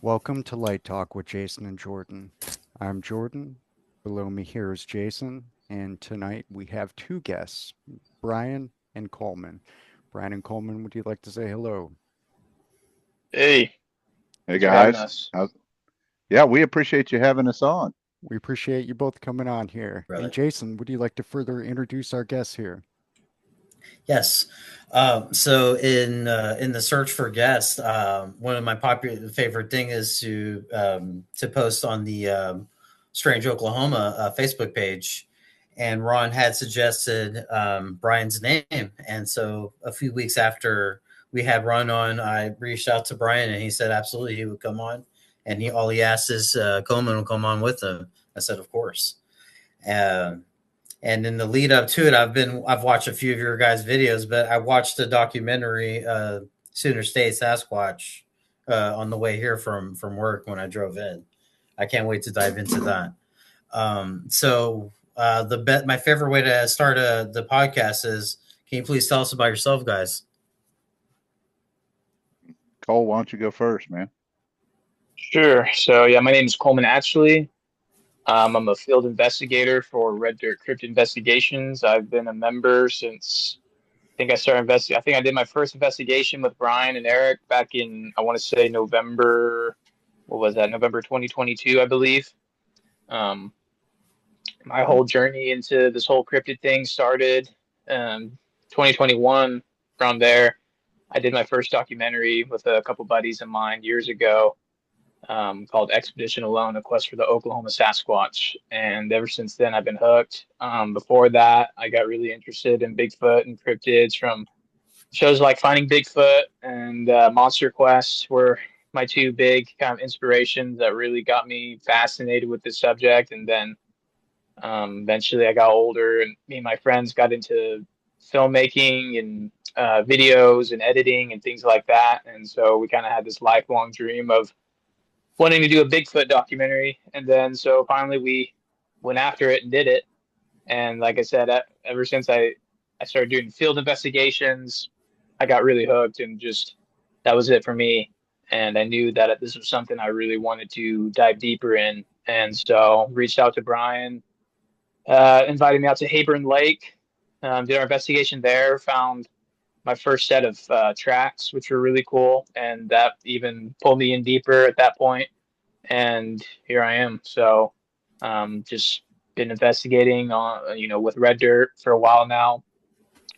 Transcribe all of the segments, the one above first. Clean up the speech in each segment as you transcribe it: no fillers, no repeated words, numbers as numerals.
Welcome to Light Talk with Jason and Jordan. I'm Jordan. Below me here is Jason, and tonight we have two guests, Brian and Coleman. Brian and Coleman, would you like to say hello? Hey, Hey thanks for having guys, us. yeah, we appreciate you having us on. We appreciate you both coming on here. And Brother. Jason, would you like to further introduce our guests here? Yes. So in the search for guests, one of my popular favorite thing is to post on the Strange Oklahoma Facebook page, and Ron had suggested Brian's name, and so a few weeks after we had Ron on, I reached out to Brian, and he said absolutely he would come on, and he all he asked is Coleman will come on with him. I said of course. Um, And in the lead up to it, I've watched a few of your guys' videos, but I watched the documentary Sooner State Sasquatch on the way here from work when I drove in. I can't wait to dive into that. My favorite way to start the podcast is, can you please tell us about yourself, guys? Cole, why don't you go first, man? Sure. So, yeah, my name is Coleman Ashley. I'm a field investigator for Red Dirt Cryptid Investigations. I've been a member since I think I did my first investigation with Brian and Eric back in, I want to say November, what was that? November 2022, I believe. Um, my whole journey into this whole cryptid thing started 2021. From there, I did my first documentary with a couple buddies of mine years ago, called Expedition Alone, A Quest for the Oklahoma Sasquatch. And ever since then, I've been hooked. Before that, I got really interested in Bigfoot and cryptids from shows like Finding Bigfoot and Monster Quest were my two big kind of inspirations that really got me fascinated with this subject. And then eventually I got older and me and my friends got into filmmaking and videos and editing and things like that. And so we kind of had this lifelong dream of wanting to do a Bigfoot documentary. And then so finally we went after it and did it. And like I said, ever since I started doing field investigations, I got really hooked and just that was it for me. And I knew that this was something I really wanted to dive deeper in. And so reached out to Brian, invited me out to Hayburn Lake, did our investigation there, found my first set of tracks, which were really cool. And that even pulled me in deeper at that point. And here I am. So just been investigating on, with Red Dirt for a while now.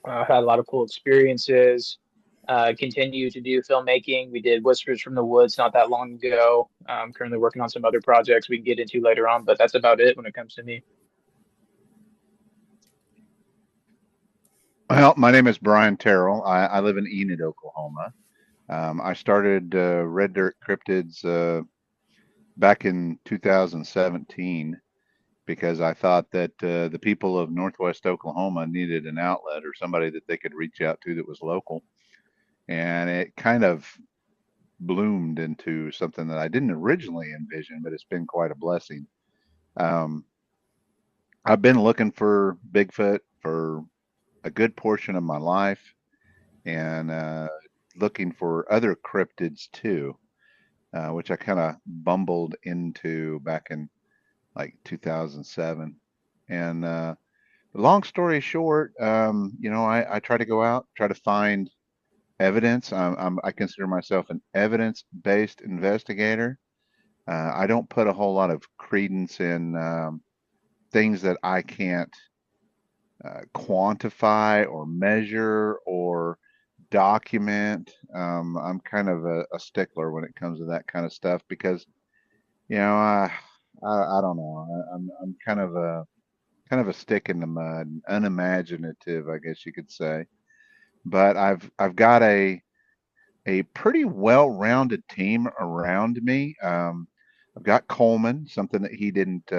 Had a lot of cool experiences. Continue to do filmmaking. We did Whispers from the Woods not that long ago. I'm currently working on some other projects we can get into later on, but that's about it when it comes to me. Well, my name is Brian Terrell. I live in Enid, Oklahoma. I started Red Dirt Cryptids back in 2017 because I thought that the people of Northwest Oklahoma needed an outlet or somebody that they could reach out to that was local. And it kind of bloomed into something that I didn't originally envision, but it's been quite a blessing. Um, I've been looking for Bigfoot for a good portion of my life and looking for other cryptids too, which I kind of bumbled into back in like 2007. And long story short, I try to go out, try to find evidence. I consider myself an evidence-based investigator. I don't put a whole lot of credence in things that I can't quantify or measure or document. I'm kind of a stickler when it comes to that kind of stuff because, you know, I don't know. I'm kind of a stick in the mud, unimaginative, I guess you could say. But I've got a pretty well-rounded team around me. I've got Coleman. Something that he didn't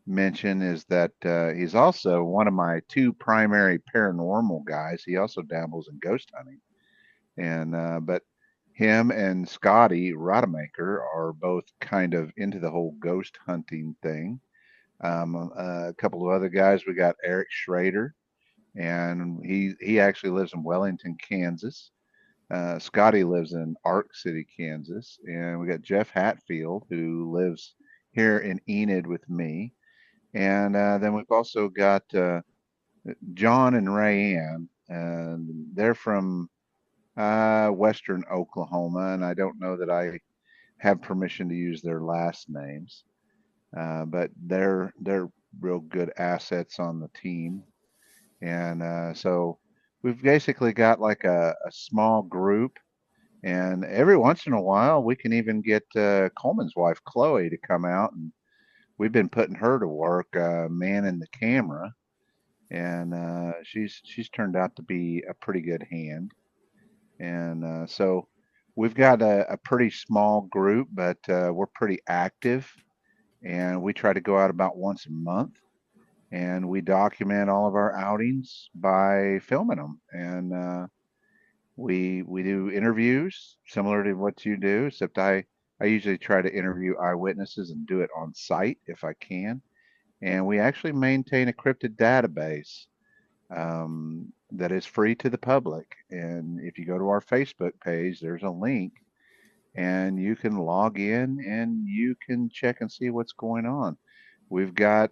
mention is that he's also one of my two primary paranormal guys. He also dabbles in ghost hunting, and but him and Scotty Rodemaker are both kind of into the whole ghost hunting thing. A couple of other guys, we got Eric Schrader, and he actually lives in Wellington, Kansas. Scotty lives in Ark City, Kansas, and we got Jeff Hatfield who lives here in Enid with me, and then we've also got John and Rayanne, and they're from Western Oklahoma, and I don't know that I have permission to use their last names, but they're real good assets on the team, and so we've basically got like a small group, and every once in a while we can even get Coleman's wife Chloe to come out, and we've been putting her to work manning the camera, and she's turned out to be a pretty good hand. And so we've got a pretty small group, but we're pretty active, and we try to go out about once a month, and we document all of our outings by filming them. And we do interviews similar to what you do, except I usually try to interview eyewitnesses and do it on site if I can. And we actually maintain a cryptid database that is free to the public. And if you go to our Facebook page, there's a link, and you can log in and you can check and see what's going on. We've got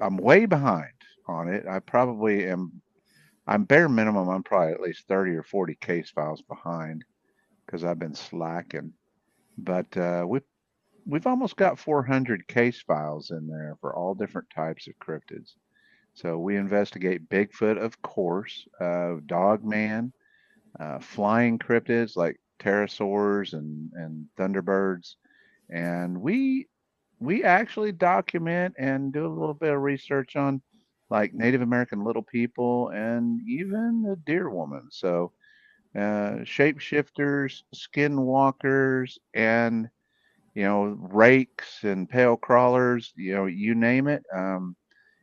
I'm way behind on it. I probably am. I'm bare minimum. I'm probably at least 30 or 40 case files behind because I've been slacking. But we've almost got 400 case files in there for all different types of cryptids. So we investigate Bigfoot, of course, Dogman, flying cryptids like pterosaurs and thunderbirds, and we actually document and do a little bit of research on like Native American little people and even the deer woman. So shapeshifters, skinwalkers, and rakes and pale crawlers, you name it.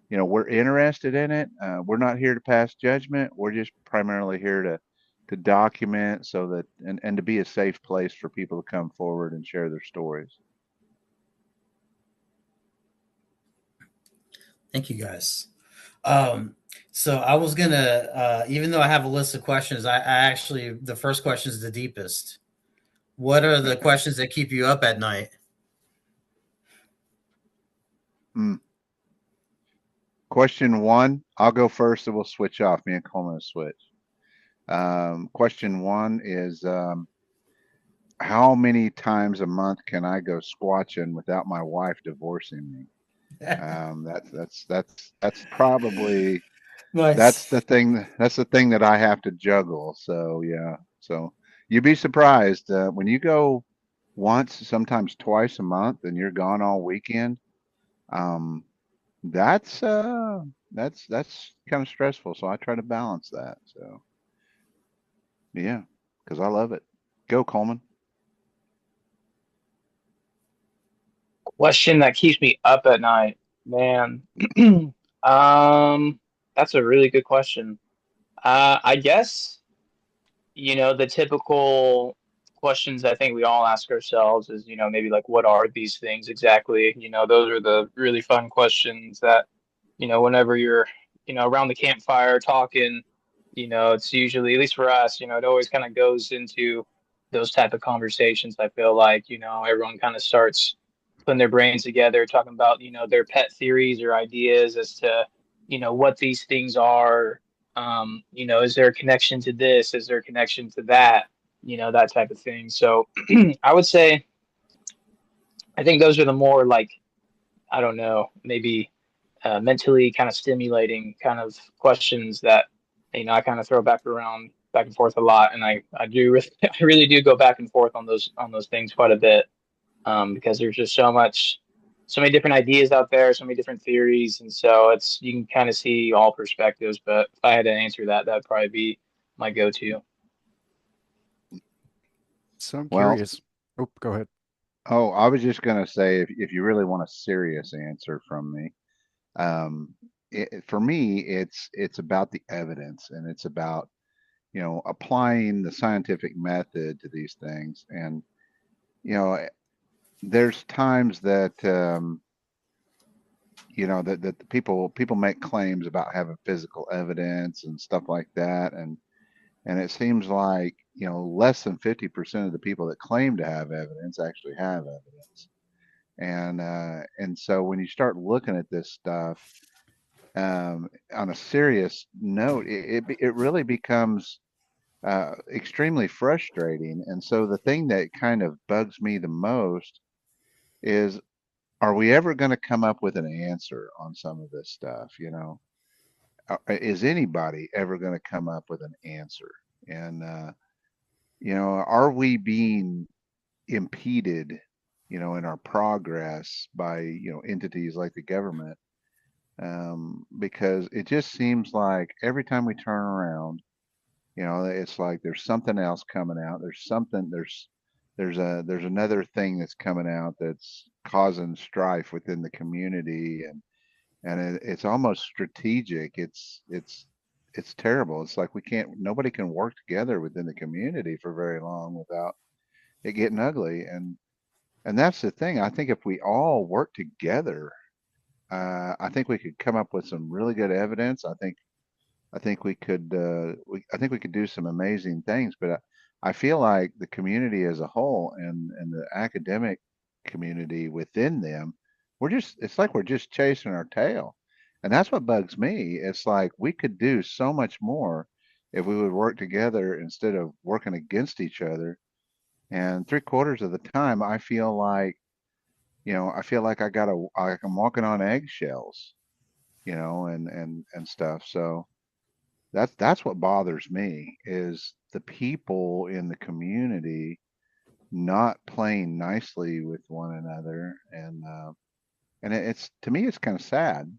We're interested in it. We're not here to pass judgment. We're just primarily here to document so that and to be a safe place for people to come forward and share their stories. Thank you, guys. So I was gonna, even though I have a list of questions, I actually, the first question is the deepest. What are the questions that keep you up at night? Question one, I'll go first and we'll switch off. Me and Coleman will switch. Question one is, how many times a month can I go squatching without my wife divorcing me? That's probably Nice. that's the thing that I have to juggle. So yeah, so you'd be surprised when you go once, sometimes twice a month, and you're gone all weekend. That's kind of stressful. So I try to balance that. So yeah, because I love it. Go, Coleman. Question that keeps me up at night, man. That's a really good question. I guess, the typical questions I think we all ask ourselves is, maybe like, what are these things exactly? Those are the really fun questions that, whenever you're, around the campfire talking, it's usually, at least for us, it always kind of goes into those type of conversations. I feel like, everyone kind of starts putting their brains together, talking about, their pet theories or ideas as to, what these things are. Is there a connection to this? Is there a connection to that? That type of thing. So I would say, I think those are the more like, I don't know, maybe mentally kind of stimulating kind of questions that, I kind of throw back and forth a lot. And I do really, I really do go back and forth on those things quite a bit. Because there's just so many different ideas out there, so many different theories, and so you can kind of see all perspectives. But if I had to answer that, that'd probably be my go-to. So I'm curious. Oh, go ahead. Oh, I was just gonna say, if you really want a serious answer from me, for me, it's about the evidence, and it's about applying the scientific method to these things. And there's times that that people make claims about having physical evidence and stuff like that, and And it seems like, less than 50% of the people that claim to have evidence actually have evidence. And so when you start looking at this stuff on a serious note, it really becomes extremely frustrating. And so the thing that kind of bugs me the most is, are we ever going to come up with an answer on some of this stuff? Is anybody ever going to come up with an answer? And are we being impeded, in our progress by, entities like the government? Because it just seems like every time we turn around, it's like there's something else coming out. There's another thing that's coming out that's causing strife within the community, and it's almost strategic. It's terrible. It's like nobody can work together within the community for very long without it getting ugly. And that's the thing. I think if we all work together, I think we could come up with some really good evidence. I think we could do some amazing things. But I feel like the community as a whole and the academic community within them, it's like we're just chasing our tail. And that's what bugs me. It's like we could do so much more if we would work together instead of working against each other. And 3/4 of the time, I feel like I'm walking on eggshells, and stuff. So that's what bothers me, is the people in the community not playing nicely with one another. And it's, to me, it's kind of sad,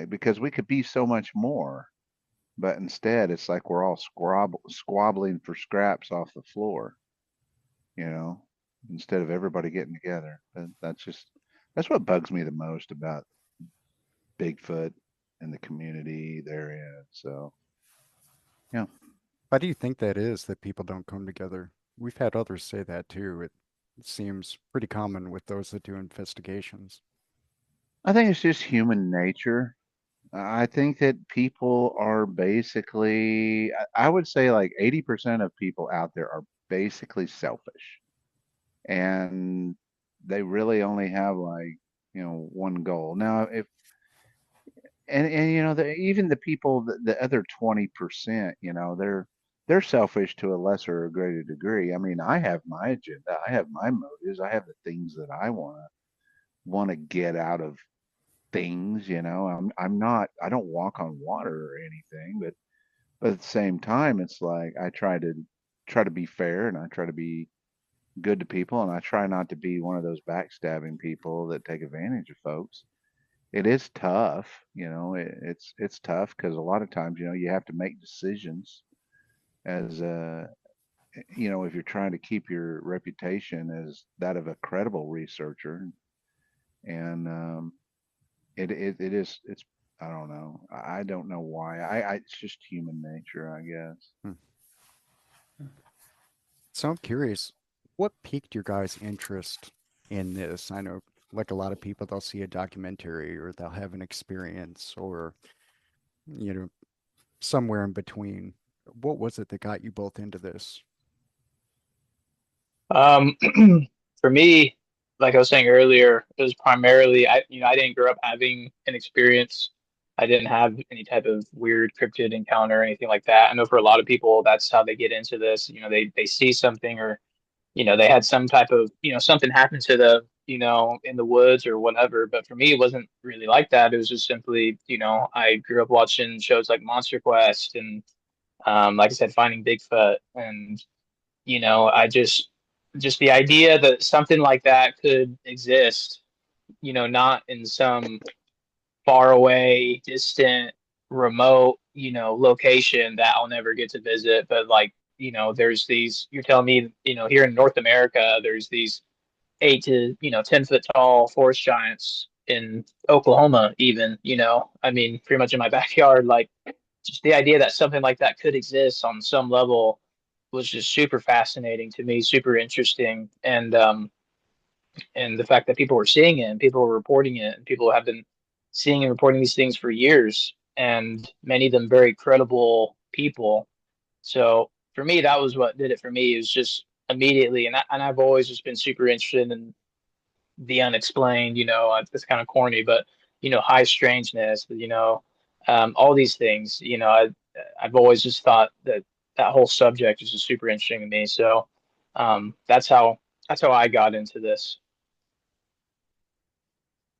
because we could be so much more, but instead it's like we're all squabbling for scraps off the floor, you know, instead of everybody getting together. And that's what bugs me the most about Bigfoot and the community they're in. So, yeah. Why do you think that is, that people don't come together? We've had others say that too. It seems pretty common with those that do investigations. I think it's just human nature. I think that people are basically, I would say like 80% of people out there are basically selfish, and they really only have, like, one goal. Now, if, and even the people, the other 20%, they're selfish to a lesser or greater degree. I mean, I have my agenda, I have my motives, I have the things that I want to get out of things. I don't walk on water or anything, but at the same time, it's like I try to be fair, and I try to be good to people, and I try not to be one of those backstabbing people that take advantage of folks. It is tough, it's tough because a lot of times, you have to make decisions as if you're trying to keep your reputation as that of a credible researcher. And it's, I don't know. I don't know why. It's just human nature, I guess. Hmm. So I'm curious, what piqued your guys' interest in this? I know, like a lot of people, they'll see a documentary or they'll have an experience or, you know, somewhere in between. What was it that got you both into this? Um, for me, like I was saying earlier, it was primarily I didn't grow up having an experience. I didn't have any type of weird cryptid encounter or anything like that. I know for a lot of people, that's how they get into this. They see something, or they had some type of, something happened to them, in the woods or whatever. But for me, it wasn't really like that. It was just simply, I grew up watching shows like Monster Quest and, like I said, Finding Bigfoot, and I just the idea that something like that could exist, not in some far away, distant, remote, location that I'll never get to visit, but like, there's these, you're telling me, here in North America, there's these 8 to 10 foot tall forest giants in Oklahoma, even, I mean, pretty much in my backyard. Like, just the idea that something like that could exist on some level was just super fascinating to me, super interesting. And the fact that people were seeing it and people were reporting it, and people have been seeing and reporting these things for years, and many of them very credible people. So for me, that was what did it for me. It was just immediately, and I've always just been super interested in the unexplained. It's kind of corny, but high strangeness. All these things. I've always just thought that that whole subject is just super interesting to me. So that's how I got into this.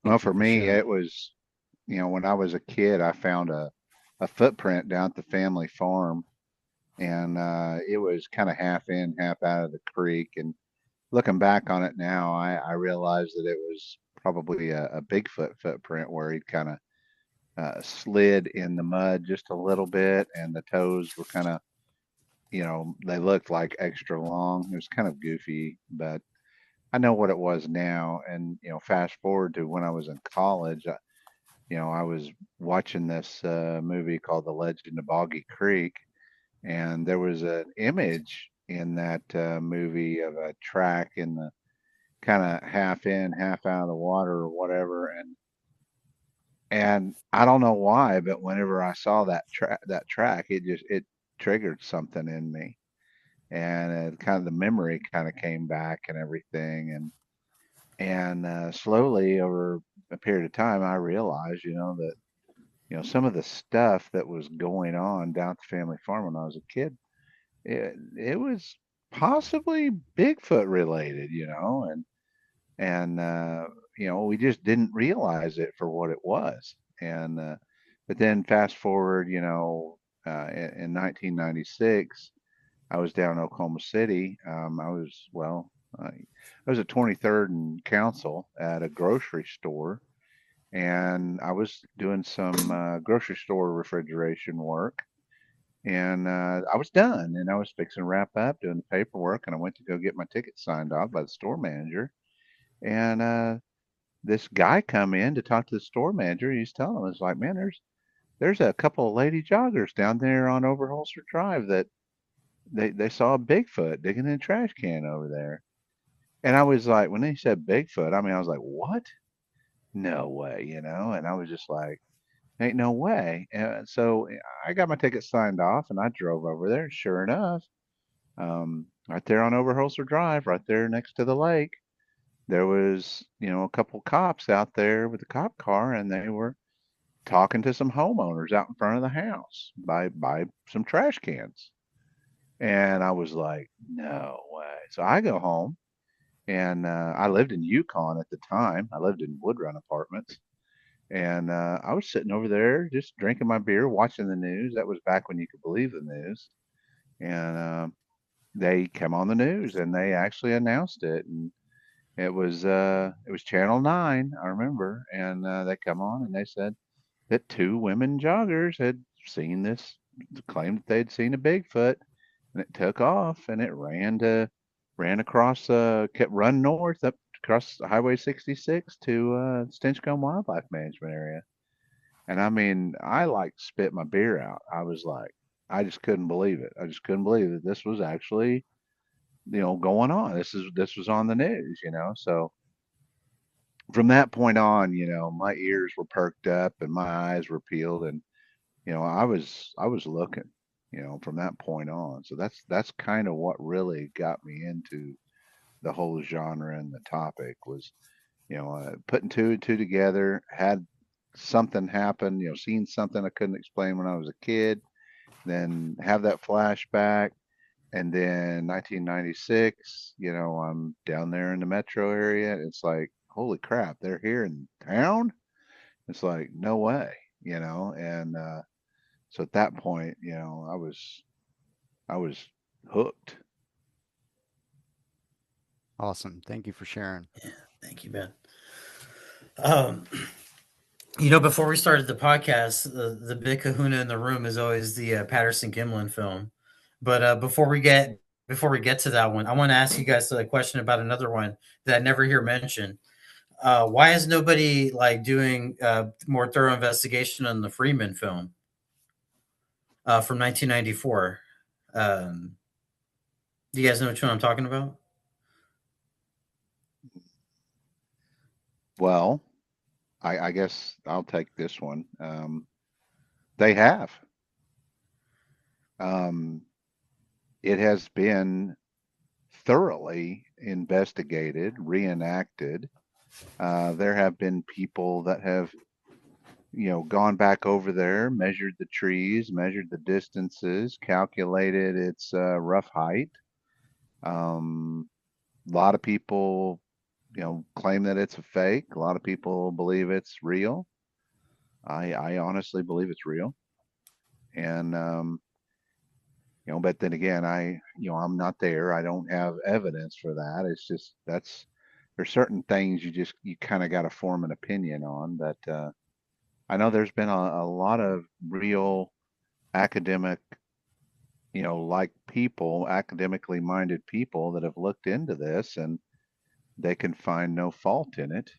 Well, Thank you for for me, sharing. it was, when I was a kid, I found a footprint down at the family farm, and it was kind of half in, half out of the creek. And looking back on it now, I realized that it was probably a Bigfoot footprint where he'd kind of slid in the mud just a little bit, and the toes were kind of, they looked like extra long. It was kind of goofy, but I know what it was now. And, fast forward to when I was in college, I was watching this movie called The Legend of Boggy Creek, and there was an image in that movie of a track in the kind of half in, half out of the water or whatever. And I don't know why, but whenever I saw that track, it triggered something in me, and kind of the memory kind of came back and everything. And slowly over a period of time, I realized, that some of the stuff that was going on down at the family farm when I was a kid, it was possibly Bigfoot related, and we just didn't realize it for what it was. And but then fast forward, in 1996, I was down in Oklahoma City. I was at 23rd and Council at a grocery store, and I was doing some grocery store refrigeration work. And I was done, and I was fixing to wrap up doing the paperwork, and I went to go get my ticket signed off by the store manager. And this guy come in to talk to the store manager. He's telling him, it's like, man, there's a couple of lady joggers down there on Overholser Drive that they saw a Bigfoot digging in a trash can over there. And I was like, when they said Bigfoot, I mean, I was like, what? No way, And I was just like, ain't no way. And so I got my ticket signed off, and I drove over there. Sure enough, right there on Overholser Drive, right there next to the lake, there was, a couple cops out there with a cop car, and they were talking to some homeowners out in front of the house by some trash cans. And I was like, no way. So I go home, and I lived in Yukon at the time. I lived in Woodrun Apartments. And I was sitting over there just drinking my beer, watching the news. That was back when you could believe the news. And they came on the news, and they actually announced it. And it was Channel 9, I remember. And they come on, and they said that two women joggers had seen this, claimed that they'd seen a Bigfoot, and it took off, and it ran across, kept run north up across Highway 66 to Stinchcombe Wildlife Management Area. And I mean, I like spit my beer out. I was like, I just couldn't believe it. I just couldn't believe that this was actually, going on. This was on the news. So from that point on, my ears were perked up and my eyes were peeled, and I was looking, from that point on. So that's kind of what really got me into the whole genre and the topic was, putting two and two together, had something happen, seen something I couldn't explain when I was a kid, then have that flashback. And then 1996, I'm down there in the metro area. It's like, holy crap, they're here in town. It's like, no way, and so at that point, I was hooked. Awesome. Thank you for sharing. Thank you, Ben. Um, before we started the podcast, the big kahuna in the room is always the Patterson Gimlin film. But before we get to that one, I want to ask you guys a question about another one that I never hear mentioned. Why is nobody like doing more thorough investigation on the Freeman film from 1994? Do you guys know which one I'm talking about? Well, I guess I'll take this one. They have. Um, it has been thoroughly investigated, reenacted. There have been people that have, gone back over there, measured the trees, measured the distances, calculated its rough height. A lot of people, claim that it's a fake. A lot of people believe it's real. I honestly believe it's real. And, but then again, I'm not there. I don't have evidence for that. It's just, there's certain things you kind of got to form an opinion on. But I know there's been a lot of real academic, like people, academically minded people that have looked into this, and they can find no fault in it.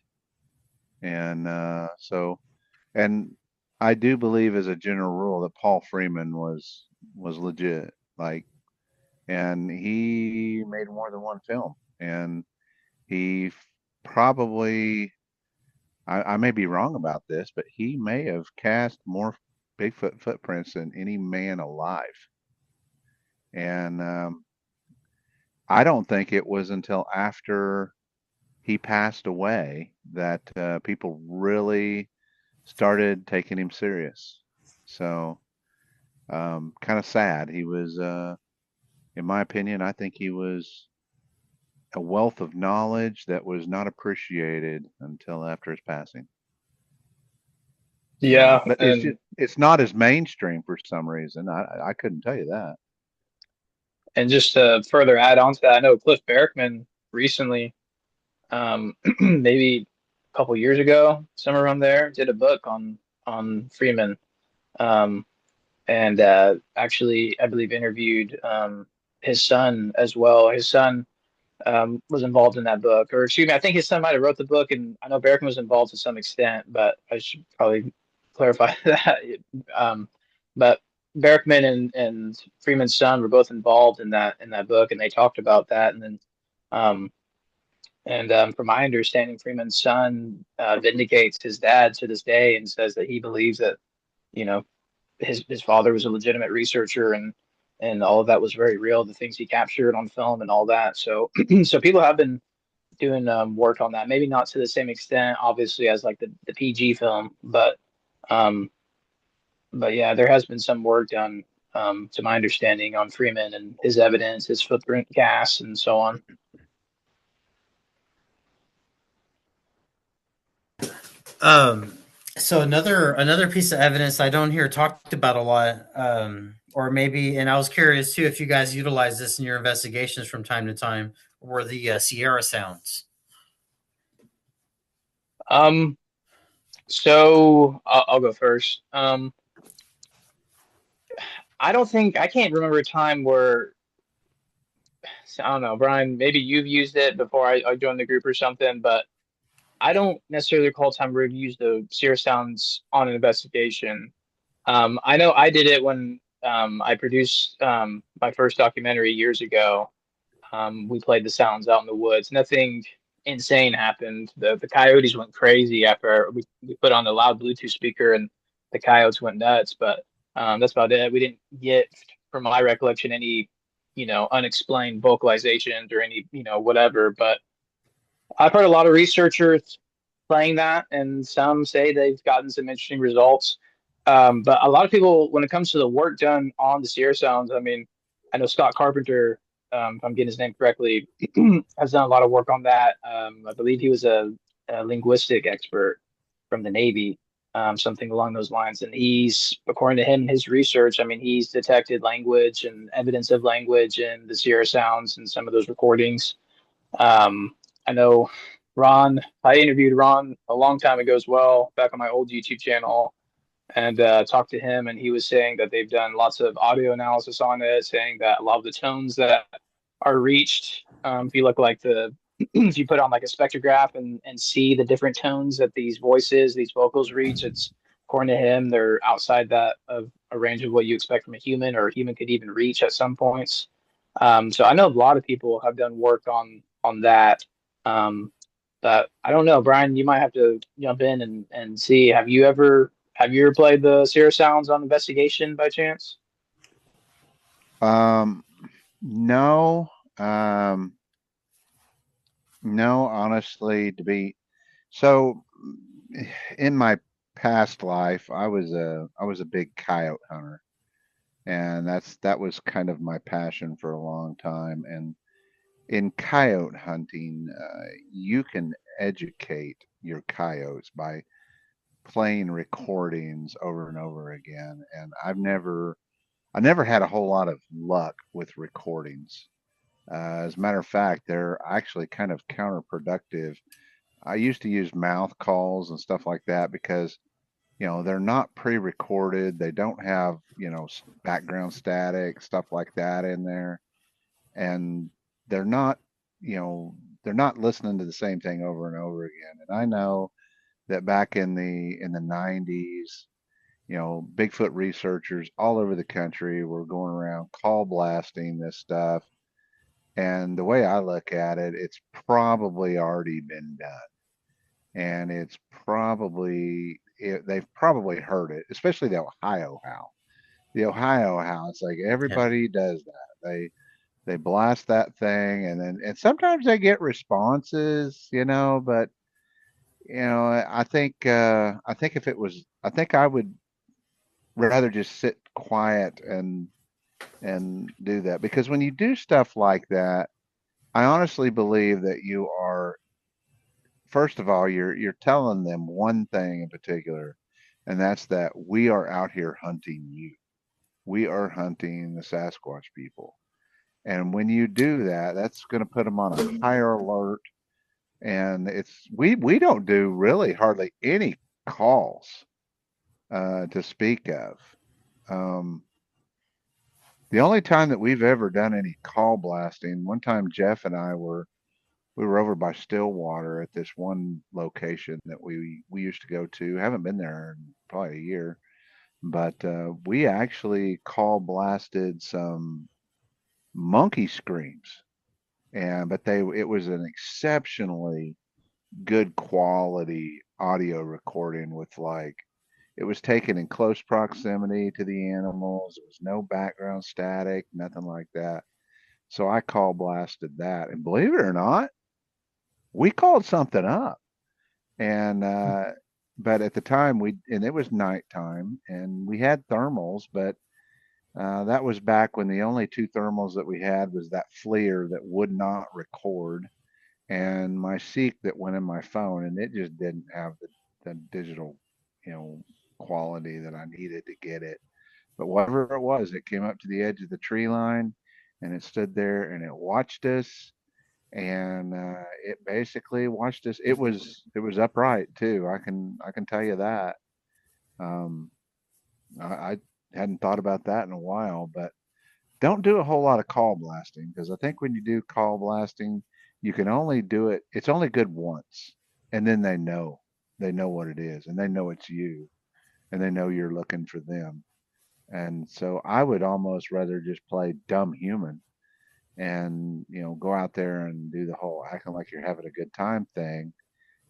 And and I do believe, as a general rule, that Paul Freeman was legit. Like, and he made more than one film, and he probably, I may be wrong about this, but he may have cast more Bigfoot footprints than any man alive. And I don't think it was until after he passed away that people really started taking him serious. So kind of sad. He was, in my opinion, I think he was a wealth of knowledge that was not appreciated until after his passing. Yeah, But it's not as mainstream for some reason. I couldn't tell you that. and just to further add on to that, I know Cliff Barackman recently, maybe a couple years ago, somewhere around there, did a book on Freeman, and actually, I believe interviewed his son as well. His son was involved in that book, or excuse me, I think his son might have wrote the book, and I know Barackman was involved to some extent, but I should probably clarify that. But Barackman and Freeman's son were both involved in that book, and they talked about that, and then um, from my understanding, Freeman's son vindicates his dad to this day and says that he believes that, you know, his father was a legitimate researcher, and all of that was very real, the things he captured on film and all that. So so people have been doing work on that, maybe not to the same extent, obviously, as like the PG film, um, but yeah, there has been some work done, to my understanding, on Freeman and his evidence, his footprint gas, and so on. So another piece of evidence I don't hear talked about a lot, or maybe, and I was curious too if you guys utilize this in your investigations from time to time, were the Sierra sounds. So I'll go first. I can't remember a time where, I don't know, Brian, maybe you've used it before I joined the group or something, but I don't necessarily recall a time where we've used the Sierra sounds on an investigation. I know I did it when I produced my first documentary years ago. We played the sounds out in the woods. Nothing insane happened. The coyotes went crazy after we put on the loud Bluetooth speaker, and the coyotes went nuts. But that's about it. We didn't get, from my recollection, any, unexplained vocalizations or any, whatever. But I've heard a lot of researchers playing that, and some say they've gotten some interesting results. But a lot of people, when it comes to the work done on the Sierra Sounds, I mean, I know Scott Carpenter, if I'm getting his name correctly, has done a lot of work on that. I believe he was a linguistic expert from the Navy, something along those lines. And he's, according to him, his research, I mean, he's detected language and evidence of language in the Sierra Sounds and some of those recordings. I know I interviewed Ron a long time ago as well, back on my old YouTube channel, and talked to him, and he was saying that they've done lots of audio analysis on it, saying that a lot of the tones that are reached, if you look like if you put on like a spectrograph and see the different tones that these vocals reach, it's, according to him, they're outside that of a range of what you expect from a human, or a human could even reach at some points. So I know a lot of people have done work on that. But I don't know, Brian, you might have to jump in and see. Have you ever played the Sierra Sounds on Investigation by chance? No, no, honestly, so in my past life, I was a big coyote hunter, and that was kind of my passion for a long time. And in coyote hunting, you can educate your coyotes by playing recordings over and over again. And I never had a whole lot of luck with recordings. As a matter of fact, they're actually kind of counterproductive. I used to use mouth calls and stuff like that because, they're not pre-recorded. They don't have, background static, stuff like that in there. And they're not, you know, they're not listening to the same thing over and over again. And I know that back in the 90s, Bigfoot researchers all over the country were going around call blasting this stuff. And the way I look at it, it's probably already been done. And they've probably heard it, especially the Ohio howl. The Ohio howl, it's like Yeah. everybody does that. They blast that thing, and sometimes they get responses, but I think if it was, I think I would rather just sit quiet and do that, because when you do stuff like that, I honestly believe that you are, first of all, you're telling them one thing in particular, and that's that we are out here hunting you. We are hunting the Sasquatch people. And when you do that, that's going to put them on a higher alert. And we don't do really hardly any calls to speak of. Um, the only time that we've ever done any call blasting, one time Jeff and we were over by Stillwater at this one location that we used to go to. Haven't been there in probably a year, but we actually call blasted some monkey screams, and but they it was an exceptionally good quality audio recording with, like, it was taken in close proximity to the animals. There was no background static, nothing like that. So I call blasted that, and believe it or not, we called something up. And but at the time and it was nighttime, and we had thermals, but that was back when the only two thermals that we had was that FLIR that would not record, and my Seek that went in my phone, and it just didn't have the digital, you know, quality that I needed to get it. But whatever it was, it came up to the edge of the tree line, and it stood there and it watched us, and it basically watched us. It was upright too. I can tell you that. Um, I hadn't thought about that in a while, but don't do a whole lot of call blasting, because I think when you do call blasting, you can only do it. It's only good once, and then they know what it is, and they know it's you, and they know you're looking for them. And so I would almost rather just play dumb human and, go out there and do the whole acting like you're having a good time thing.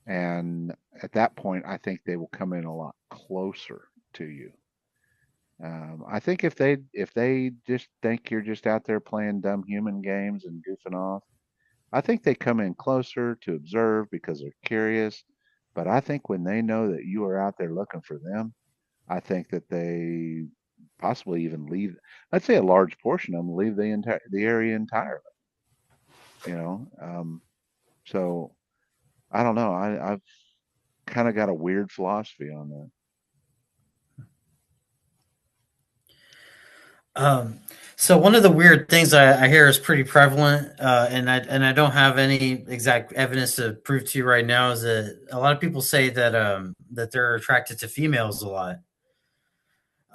And at that point, I think they will come in a lot closer to you. I think if they just think you're just out there playing dumb human games and goofing off, I think they come in closer to observe because they're curious. But I think when they know that you are out there looking for them, I think that they possibly even leave. I'd say a large portion of them leave the area entirely. You know, so I don't know. I've kind of got a weird philosophy on that. Um, so one of the weird things I hear is pretty prevalent, and I don't have any exact evidence to prove to you right now, is that a lot of people say that that they're attracted to females a lot,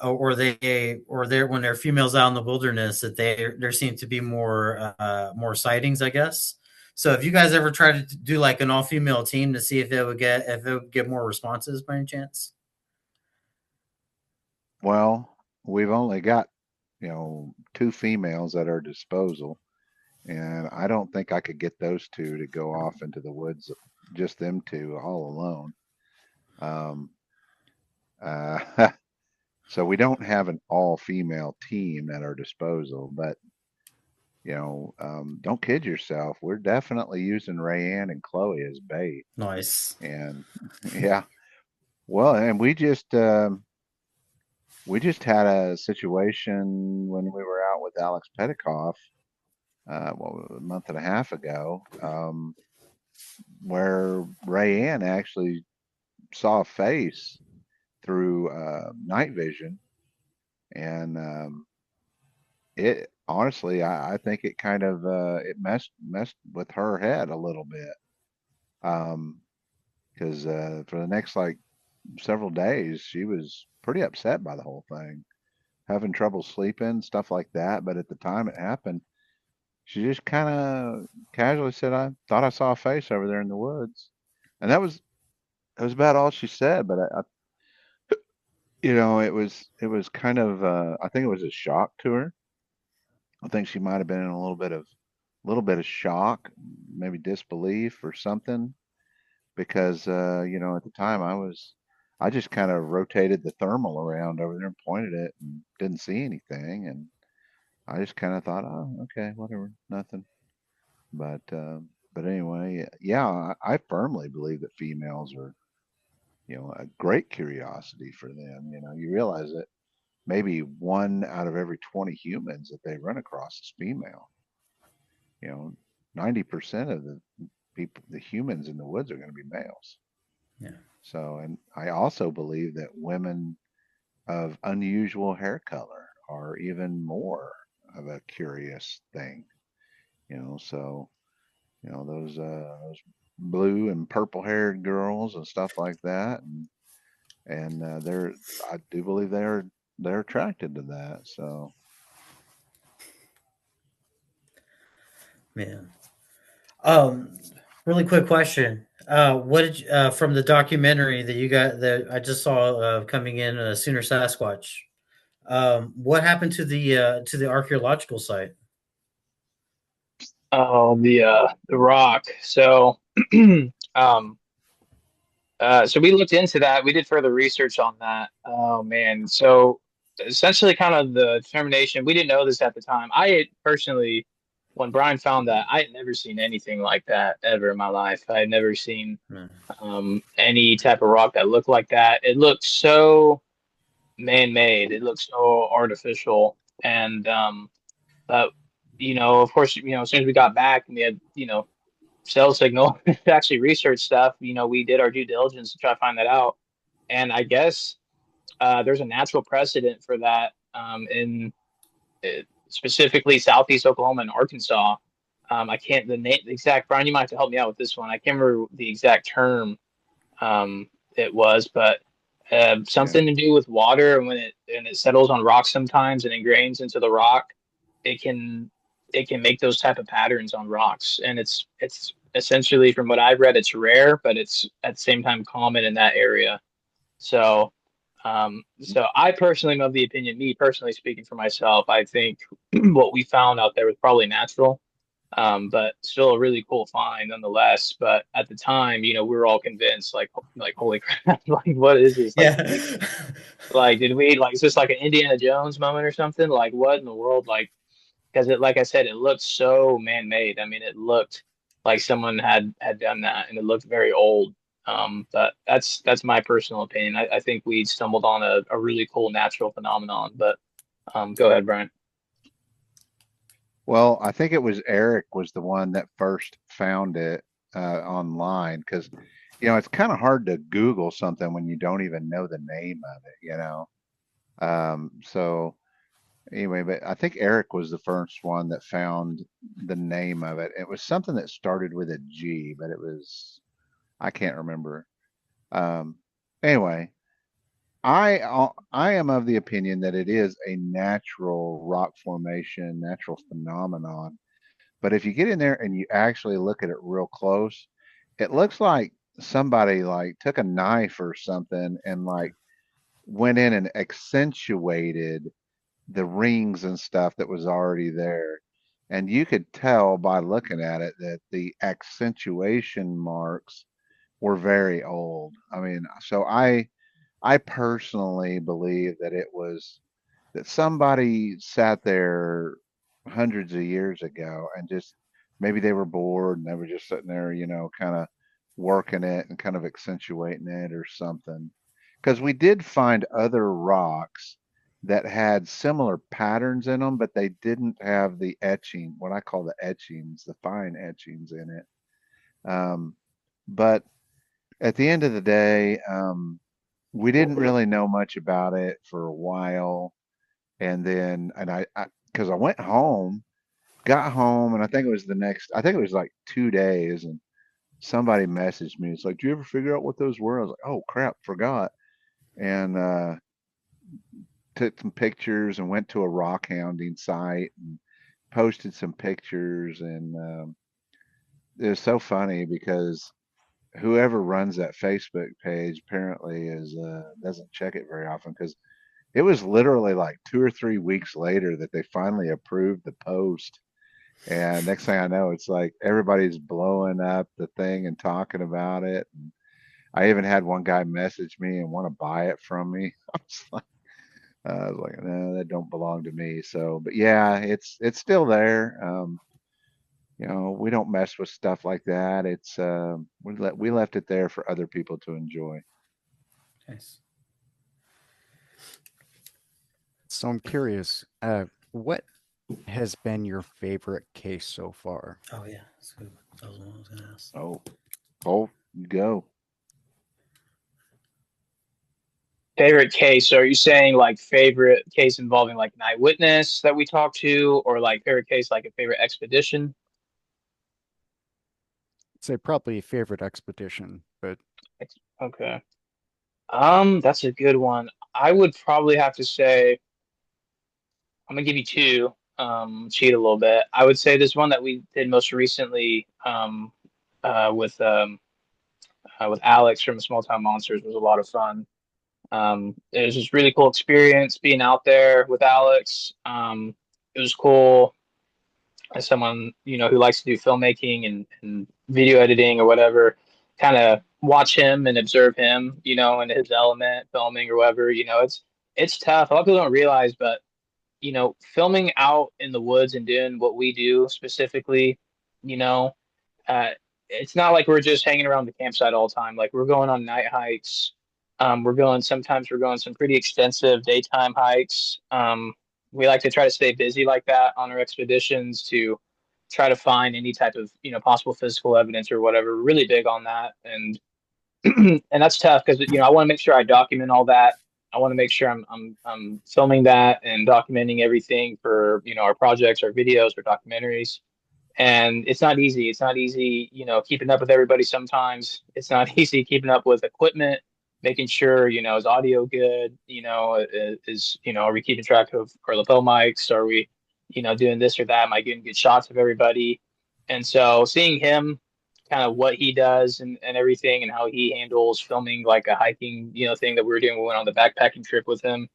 or they're when they're females out in the wilderness, that there seem to be more sightings, I guess. So have you guys ever tried to do like an all female team to see if it would get more responses by any chance? Well, we've only got, two females at our disposal, and I don't think I could get those two to go off into the woods, just them two all alone. Um, uh, so we don't have an all female team at our disposal, but don't kid yourself. We're definitely using Rayanne and Chloe as bait. Nice. And yeah, well, and we just had a situation when we were out with Alex Petikoff, a month and a half ago, where Rayanne actually saw a face through night vision, and it honestly, I think it kind of it messed with her head a little bit, because for the next like several days she was pretty upset by the whole thing, having trouble sleeping, stuff like that. But at the time it happened, she just kind of casually said, "I thought I saw a face over there in the woods," and that was about all she said. But it was kind of I think it was a shock to her. I think she might have been in a little bit of shock, maybe disbelief or something, because at the time I just kind of rotated the thermal around over there and pointed it and didn't see anything, and I just kind of thought, oh, okay, whatever, nothing. But anyway, yeah, I firmly believe that females are, a great curiosity for them. You realize that maybe 1 out of every 20 humans that they run across is female. You know, 90% of the humans in the woods are going to be males. Yeah. So, and I also believe that women of unusual hair color are even more of a curious thing. So those blue and purple haired girls and stuff like that, and I do believe they're attracted to that. So Man. Um, Really quick question. What did from the documentary that you got that I just saw coming in, Sooner Sasquatch? What happened to the archaeological site? Oh, the rock. So, um, so we looked into that. We did further research on that. Oh man. So essentially, kind of the determination. We didn't know this at the time. I had personally, when Brian found that, I had never seen anything like that ever in my life. I had never seen Hmm. any type of rock that looked like that. It looked so man-made. It looked so artificial, and but of course, as soon as we got back and we had cell signal to actually research stuff, we did our due diligence to try to find that out. And I guess there's a natural precedent for that in specifically Southeast Oklahoma and Arkansas. I can't the exact Brian. You might have to help me out with this one. I can't remember the exact term it was, but yeah, something to do with water. And when it settles on rocks sometimes and ingrains into the rock, it can it can make those type of patterns on rocks. And it's essentially, from what I've read, it's rare, but it's at the same time common in that area. So so I personally am of the opinion, me personally speaking for myself, I think what we found out there was probably natural, but still a really cool find nonetheless. But at the time, we were all convinced, like holy crap, like what is this? Yeah. Like did we like is this like an Indiana Jones moment or something? Like what in the world? Like because it, like I said, it looked so man-made. I mean, it looked like someone had done that, and it looked very old. But that's my personal opinion. I think we stumbled on a really cool natural phenomenon. But go ahead, Brian. well, I think it was Eric was the one that first found it online, because it's kind of hard to Google something when you don't even know the name of it. So anyway, but I think Eric was the first one that found the name of it. It was something that started with a G, but I can't remember. Um, anyway, I am of the opinion that it is a natural rock formation, natural phenomenon. But if you get in there and you actually look at it real close, it looks like somebody like took a knife or something and like went in and accentuated the rings and stuff that was already there. And you could tell by looking at it that the accentuation marks were very old. I mean, so I personally believe that it was that somebody sat there hundreds of years ago, and just maybe they were bored and they were just sitting there, kind of working it and kind of accentuating it or something. Because we did find other rocks that had similar patterns in them, but they didn't have the etching, what I call the etchings, the fine etchings in it. But at the end of the day, we didn't really know much about it for a while. And then, because I went home, got home, and I think it was like 2 days, and somebody messaged me. It's like, do you ever figure out what those were? I was like, oh crap, forgot. And took some pictures and went to a rock hounding site and posted some pictures. And it was so funny because whoever runs that Facebook page apparently doesn't check it very often, because it was literally like 2 or 3 weeks later that they finally approved the post. And next thing I know, it's like everybody's blowing up the thing and talking about it. And I even had one guy message me and want to buy it from me. I was like, no, that don't belong to me. So, but yeah, it's still there. We don't mess with stuff like that. It's we left it there for other people to enjoy. Nice. So I'm curious, what has been your favorite case so far? Oh yeah, that's good. That was one I was gonna ask. Oh, you go. Favorite case? So are you saying like favorite case involving like an eyewitness that we talked to, or like favorite case like a favorite expedition? I'd say probably favorite expedition, but Okay. That's a good one. I would probably have to say I'm gonna give you two. Cheat a little bit. I would say this one that we did most recently, uh, with um, with Alex from Small Town Monsters was a lot of fun. It was just really cool experience being out there with Alex. It was cool as someone who likes to do filmmaking and video editing or whatever, kind of watch him and observe him, in his element, filming or whatever. It's tough. A lot of people don't realize, but filming out in the woods and doing what we do specifically, you know, uh, it's not like we're just hanging around the campsite all the time. Like we're going on night hikes. Sometimes we're going some pretty extensive daytime hikes. We like to try to stay busy like that on our expeditions to try to find any type of, possible physical evidence or whatever. We're really big on that. And, and that's tough because, I want to make sure I document all that. I want to make sure I'm filming that and documenting everything for, our projects, our videos, our documentaries. And it's not easy. It's not easy, keeping up with everybody sometimes. It's not easy keeping up with equipment, making sure, is audio good, are we keeping track of our lapel mics? Are we, doing this or that? Am I getting good shots of everybody? And so seeing him kind of what he does and everything and how he handles filming like a hiking, thing that we were doing. We went on the backpacking trip with him.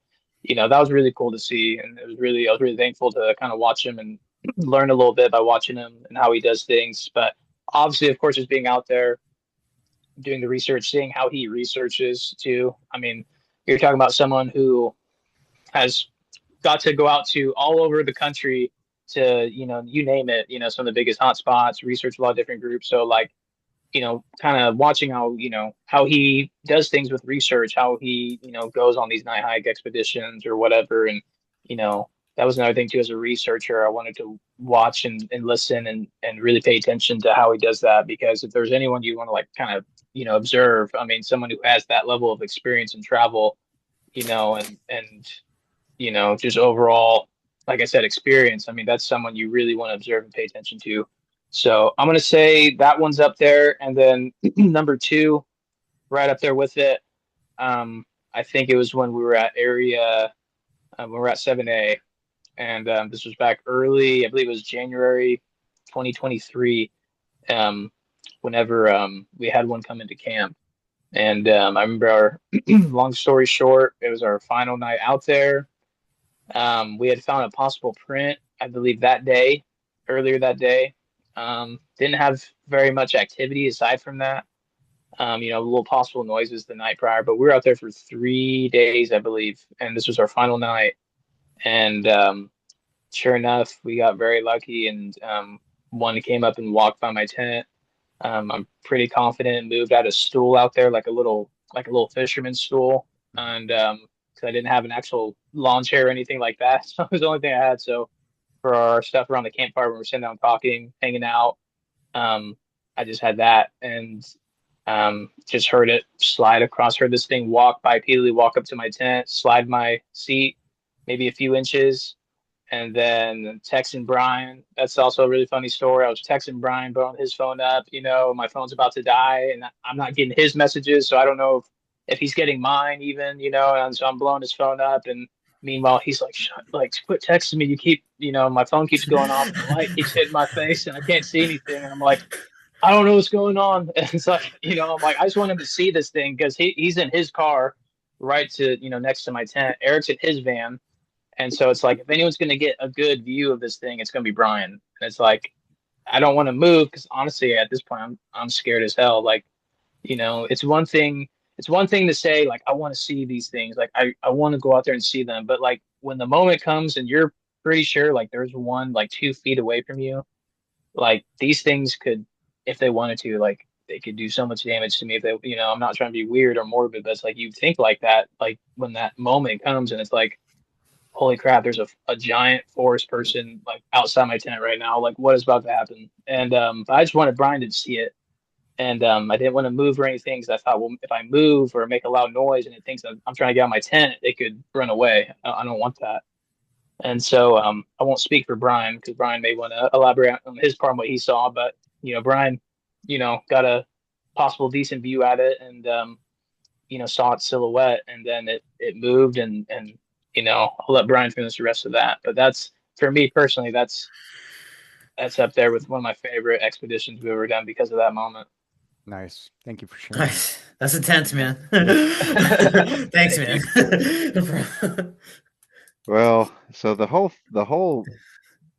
That was really cool to see. And I was really thankful to kind of watch him and learn a little bit by watching him and how he does things. But obviously, of course, just being out there, doing the research, seeing how he researches too. I mean, you're talking about someone who has got to go out to all over the country to, you name it, some of the biggest hotspots, research a lot of different groups. So like, kind of watching how, how he does things with research, how he, goes on these night hike expeditions or whatever. And, that was another thing too, as a researcher, I wanted to watch and listen and really pay attention to how he does that. Because if there's anyone you want to like kind of, observe, I mean, someone who has that level of experience in travel, and just overall, like I said, experience. I mean, that's someone you really want to observe and pay attention to. So I'm going to say that one's up there. And then number two, right up there with it, I think it was when we were at when we were at 7A. And this was back early, I believe it was January 2023, whenever we had one come into camp. And I remember long story short, it was our final night out there. We had found a possible print, I believe, earlier that day. Didn't have very much activity aside from that. Little possible noises the night prior, but we were out there for 3 days, I believe, and this was our final night. And sure enough, we got very lucky, and one came up and walked by my tent. I'm pretty confident moved out a stool out there, like a little fisherman's stool, and 'cause I didn't have an actual lawn chair or anything like that, so it was the only thing I had. So for our stuff around the campfire when we're sitting down talking, hanging out, um, I just had that, and just heard it slide across. Heard this thing walk bipedally, walk up to my tent, slide my seat maybe a few inches, and then texting Brian. That's also a really funny story. I was texting Brian, blowing his phone up. My phone's about to die, and I'm not getting his messages, so I don't know if he's getting mine even. And so I'm blowing his phone up, and meanwhile he's like, like, quit texting me. You keep, my phone keeps going off, and the light keeps hitting my face, and I can't see anything. And I'm like, I don't know what's going on. And it's like, I'm like, I just want him to see this thing because he's in his car, right to, next to my tent. Eric's in his van. And so it's like, if anyone's going to get a good view of this thing, it's going to be Brian. And it's like, I don't want to move because honestly, at this point, I'm scared as hell. Like, it's one thing to say, like, I want to see these things. Like, I want to go out there and see them. But like when the moment comes and you're pretty sure like there's one like 2 feet away from you, like these things could, if they wanted to, like they could do so much damage to me if they, I'm not trying to be weird or morbid, but it's like you think like that, like when that moment comes and it's like, holy crap, there's a giant forest person like outside my tent right now. Like, what is about to happen? And I just wanted Brian to see it. And I didn't want to move or anything because I thought, well, if I move or make a loud noise and it thinks that I'm trying to get out of my tent, it could run away. I don't want that. And so I won't speak for Brian because Brian may want to elaborate on his part on what he saw. But, Brian, got a possible decent view at it and, saw its silhouette and then it moved and I'll let Brian finish the rest of that. But that's, for me personally, that's up there with one of my favorite expeditions we've ever done because of that moment. Nice. Thank you for sharing. That's intense, man. Thanks, man. No problem. Well, so the whole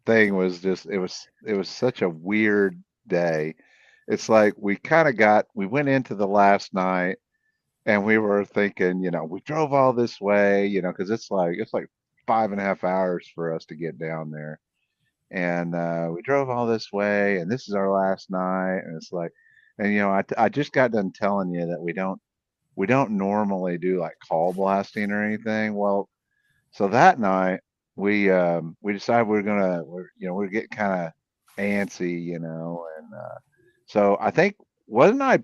thing was just it was such a weird day. It's like we went into the last night and we were thinking, we drove all this way, because it's like 5.5 hours for us to get down there. And we drove all this way and this is our last night. And it's like, and I just got done telling you that we don't normally do like call blasting or anything. Well, so that night we decided we're getting kind of antsy, and so I think, wasn't I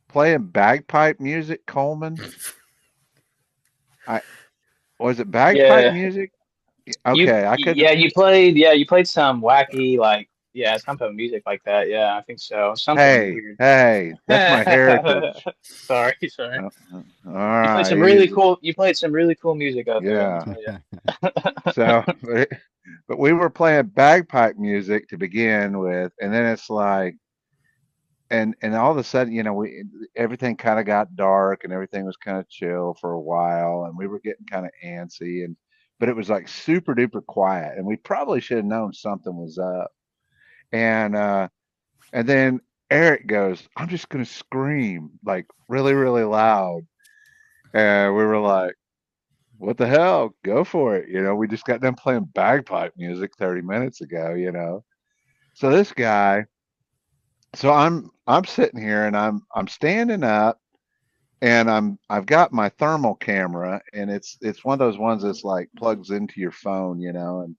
playing bagpipe music, Coleman? I Was it bagpipe Yeah, music? you Okay, I couldn't. yeah you played some wacky, like, yeah, some type of music like that. Yeah, I think so. Something Hey, weird. hey, that's my heritage. Sorry. All You played right, some really cool. You played some really cool music out there. Let me yeah. tell you. So, but we were playing bagpipe music to begin with, and then it's like, and all of a sudden, everything kind of got dark, and everything was kind of chill for a while, and we were getting kind of antsy, but it was like super duper quiet, and we probably should have known something was up, and and then Eric goes, "I'm just gonna scream like really really loud," and we were like, what the hell? Go for it. We just got done playing bagpipe music 30 minutes ago. So this guy, so I'm sitting here and I'm standing up and I've got my thermal camera and it's one of those ones that's like plugs into your phone, and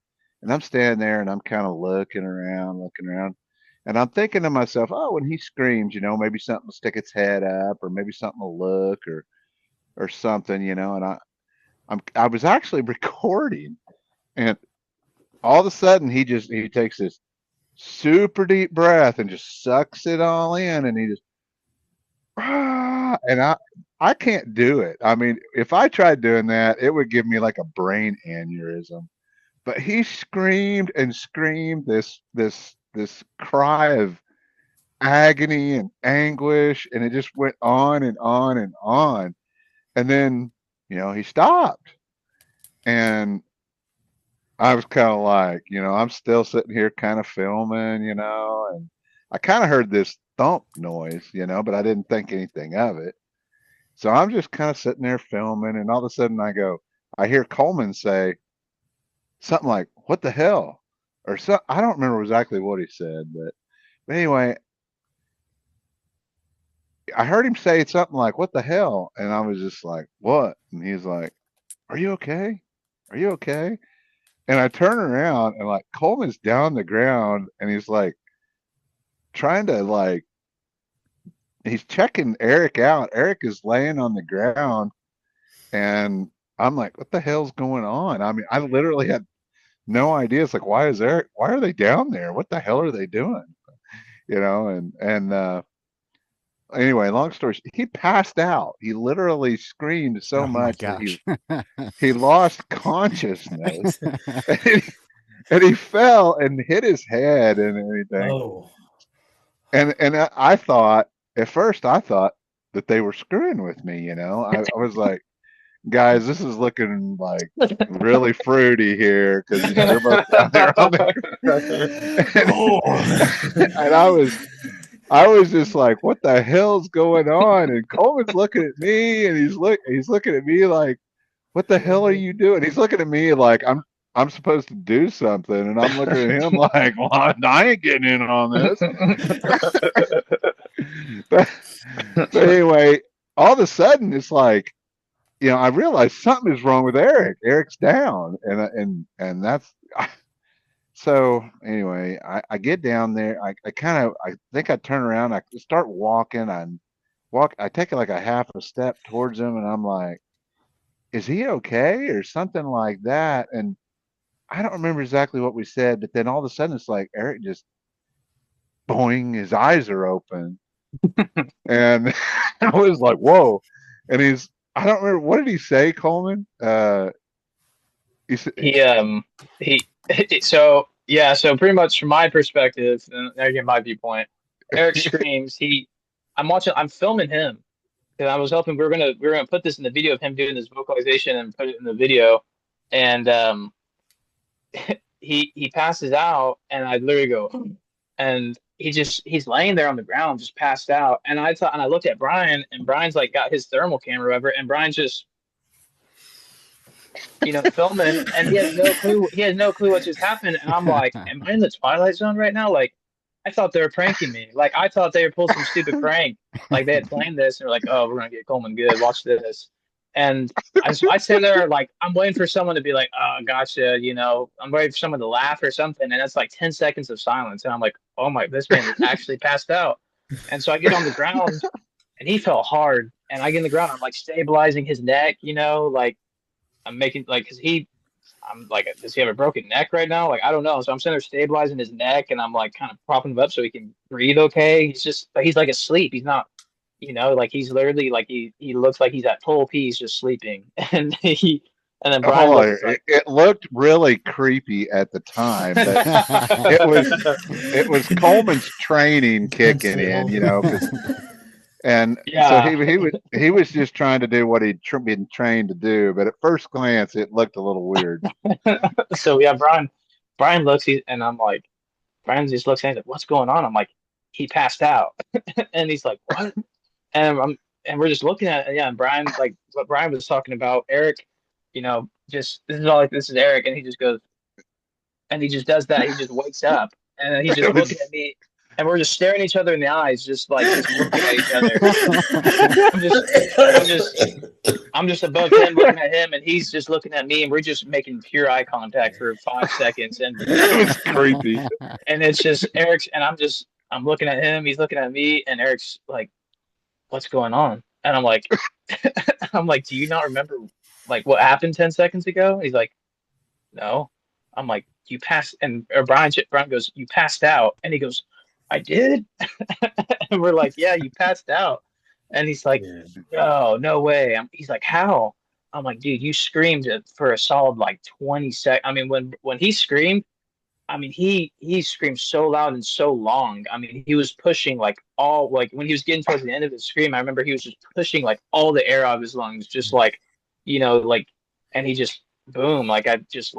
I'm standing there and I'm kind of looking around. And I'm thinking to myself, oh, when he screams, maybe something will stick its head up or maybe something will look or something, and I was actually recording, and all of a sudden he takes this super deep breath and just sucks it all in, and he just and I can't do it. I mean, if I tried doing that, it would give me like a brain aneurysm. But he screamed and screamed this cry of agony and anguish, and it just went on and on and on, and then he stopped. And I was kind of like, I'm still sitting here kind of filming, and I kind of heard this thump noise, but I didn't think anything of it. So I'm just kind of sitting there filming, and all of a sudden I hear Coleman say, something like, what the hell? Or so, I don't remember exactly what he said, but anyway, I heard him say something like, what the hell? And I was just like, what? And he's like, are you okay? Are you okay? And I turn around and like Coleman's down the ground and he's like trying to like, he's checking Eric out. Eric is laying on the ground and I'm like, what the hell's going on? I mean, I literally had no idea. It's like, why are they down there? What the hell are they doing? And anyway, long story, he passed out. He literally screamed so Oh my much that gosh. he lost consciousness. And he fell and hit his head and everything. Oh, And I thought at first I thought that they were screwing with me. I was like, guys, this is looking like really fruity here because they're both down there on the and I was just like, what the hell's going on? And Coleman's looking at me and he's looking at me like, what the hell are you doing? He's looking at me like I'm supposed to do something, and I'm looking at him like, well, I ain't getting in on this. but, but anyway, all of a sudden it's like, I realized something is wrong with Eric. Eric's down, and that's so. Anyway, I get down there. I think I turn around. I start walking. I take like a half a step towards him, and I'm like, is he okay or something like that? And I don't remember exactly what we said, but then all of a sudden it's like Eric just boing, his eyes are open. And I was like, whoa. And I don't remember, what did he say, Coleman? He so pretty much from my perspective, and again my viewpoint, Eric screams. I'm filming him because I was hoping we were gonna put this in the video of him doing this vocalization and put it in the video, and he passes out, and I literally go, and he's laying there on the ground just passed out, and I looked at Brian, and Brian's like got his thermal camera over, and Brian's just filming, and he has no clue. He has no clue what just happened, and I'm like, am I in the Twilight Zone right now? Like, I thought they were pranking me. Like, I thought they were pulling some stupid prank. Like, they had planned this, and they're like, oh, we're gonna get Coleman good. Watch this. And I sit there like I'm waiting for someone to be like, oh, gotcha. I'm waiting for someone to laugh or something, and it's like 10 seconds of silence, and I'm like, oh my, this man is actually passed out. And so I get on the ground, and he fell hard, and I get in the ground. I'm like stabilizing his neck, like. I'm making like, I'm like, does he have a broken neck right now? Like, I don't know. So I'm sitting there stabilizing his neck, and I'm like kind of propping him up so he can breathe okay. He's like asleep. He's not, like he's literally like, he looks like he's at full peace just sleeping. And then Brian looks like, it looked really creepy at the time, but it was Coleman's training kicking in, And so he was just trying to do what he'd been trained to do, but at first glance it looked a little weird. So yeah, Brian looks, and I'm like, Brian just looks at me, he's like, what's going on? I'm like, he passed out, and he's like, what? And we're just looking at it, yeah. And Brian, like what Brian was talking about, Eric, this is Eric, and he just goes, and he just does that. He just wakes up, and he's just looking at me. And we're just staring each other in the eyes, just looking at each other. I'm just above him, looking at him, and he's just looking at me, and we're just making pure eye contact for 5 seconds, and it was creepy. And it's just Eric's, and I'm looking at him, he's looking at me, and Eric's like, "What's going on?" And I'm like, "Do you not remember like what happened 10 seconds ago?" He's like, "No." I'm like, "You passed," Brian goes, "You passed out," and he goes, I did. And we're like, yeah, you passed out. And he's like, oh, no way. He's like, how? I'm like, dude, you screamed for a solid like 20 seconds. I mean, when he screamed, I mean, he screamed so loud and so long. I mean, he was pushing like when he was getting towards the end of his scream, I remember he was just pushing like all the air out of his lungs, just like, and he just boom, like I just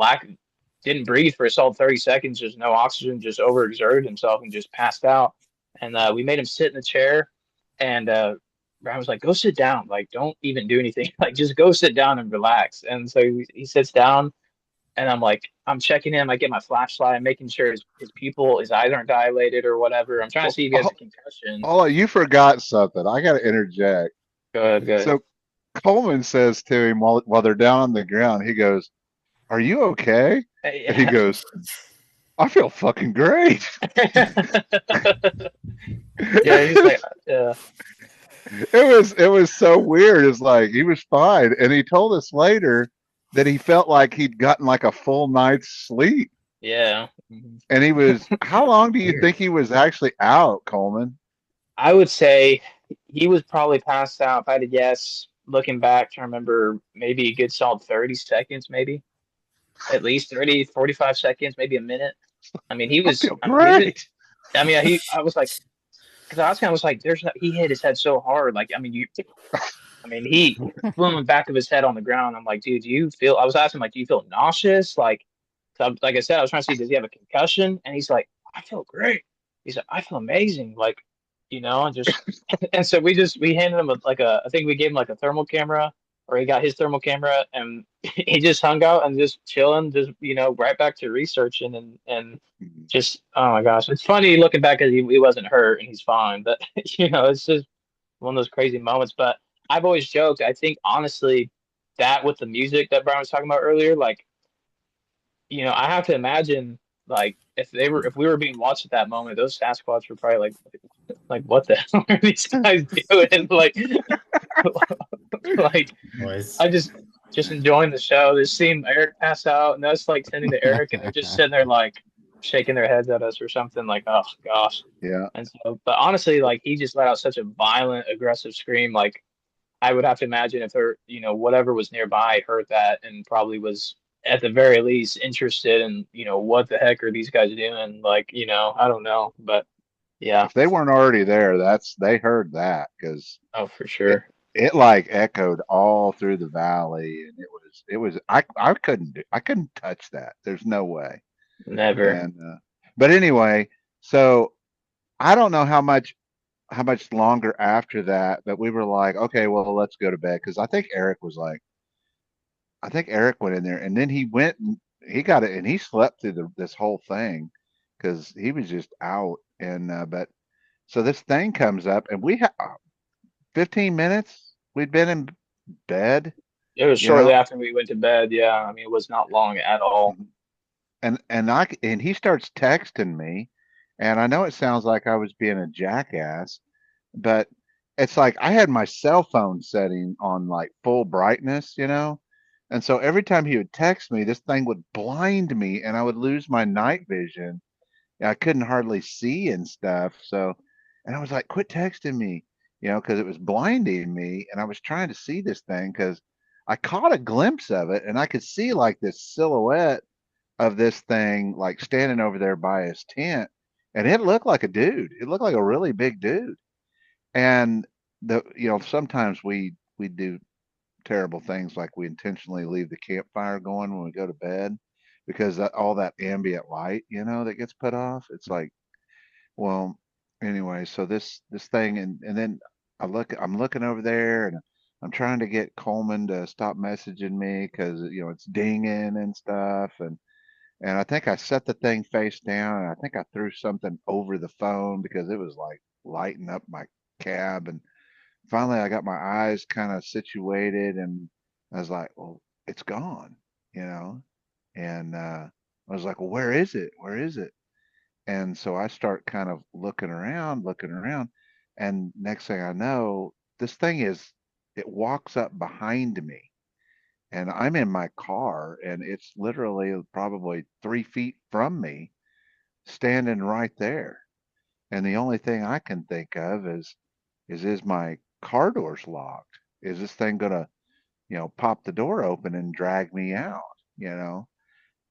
didn't breathe for a solid 30 seconds. There's no oxygen, just overexerted himself and just passed out. And we made him sit in the chair. And Brian was like, go sit down. Like, don't even do anything. Like, just go sit down and relax. And so he sits down. And I'm checking him. I get my flashlight. I'm making sure his eyes aren't dilated or whatever. I'm trying to Well, see if he has a concussion. hold on, you forgot something. I got to interject. Good, good. So Coleman says to him while they're down on the ground, he goes, "Are you okay?" And he Yeah. goes, "I feel fucking great." Yeah, he's like, yeah, It was so weird. It's like he was fine, and he told us later that he felt like he'd gotten like a full night's sleep. yeah. Mhm. And he was, how long do you Weird. think he was actually out, Coleman? I would say he was probably passed out. If I had to guess, looking back, to remember maybe a good solid 30 seconds, maybe at least 30, 45 seconds, maybe a minute. I mean, he I was, feel I mean, he was, great. I was like, because I was kind of was like, there's no, he hit his head so hard. Like, I mean, he blew the back of his head on the ground. I'm like, dude, I was asking, like, do you feel nauseous? Like, so like I said, I was trying to see, does he have a concussion? And he's like, I feel great. He's like, I feel amazing. Like, and just, and so we handed him I think we gave him like a thermal camera, or he got his thermal camera, and he just hung out and just chilling, just, right back to researching and just, oh my gosh. It's funny looking back because he wasn't hurt and he's fine, but, it's just one of those crazy moments. But I've always joked, I think honestly, that with the music that Brian was talking about earlier, like, I have to imagine, like, if we were being watched at that moment, those Sasquatch were probably like what the hell are these guys doing? Like Boys. I just enjoying the show. Just seeing Eric pass out, and us like sending to Eric, and they're just sitting there like shaking their heads at us or something. Like, oh gosh. Yeah. And so, but honestly, like he just let out such a violent, aggressive scream. Like I would have to imagine if whatever was nearby heard that and probably was at the very least interested in, what the heck are these guys doing? Like, I don't know, but yeah. If they weren't already there, they heard that because Oh, for it, sure. it like echoed all through the valley, and I couldn't touch that. There's no way. Never. And but anyway, so I don't know how much longer after that, but we were like, okay, well, let's go to bed because I think Eric went in there, and then he went and he got it, and he slept through this whole thing because he was just out. And but so this thing comes up, and we have 15 minutes. We'd been in bed, It was you know, shortly after we went to bed. Yeah. I mean, it was not long at all. and he starts texting me, and I know it sounds like I was being a jackass, but it's like I had my cell phone setting on like full brightness. And so every time he would text me, this thing would blind me and I would lose my night vision. I couldn't hardly see and stuff. So, and I was like, quit texting me, because it was blinding me. And I was trying to see this thing because I caught a glimpse of it and I could see like this silhouette of this thing like standing over there by his tent. And it looked like a dude. It looked like a really big dude. And sometimes we do terrible things like we intentionally leave the campfire going when we go to bed because all that ambient light, that gets put off. It's like, well, anyway, so this thing and then I'm looking over there and I'm trying to get Coleman to stop messaging me because it's dinging and stuff and I think I set the thing face down and I think I threw something over the phone because it was like lighting up my cab and finally I got my eyes kind of situated and I was like, well, it's gone, you know? And I was like, well, where is it? Where is it? And so I start kind of looking around. And next thing I know, this thing it walks up behind me and I'm in my car and it's literally probably 3 feet from me standing right there. And the only thing I can think of is my car door's locked? Is this thing gonna, pop the door open and drag me out? You know?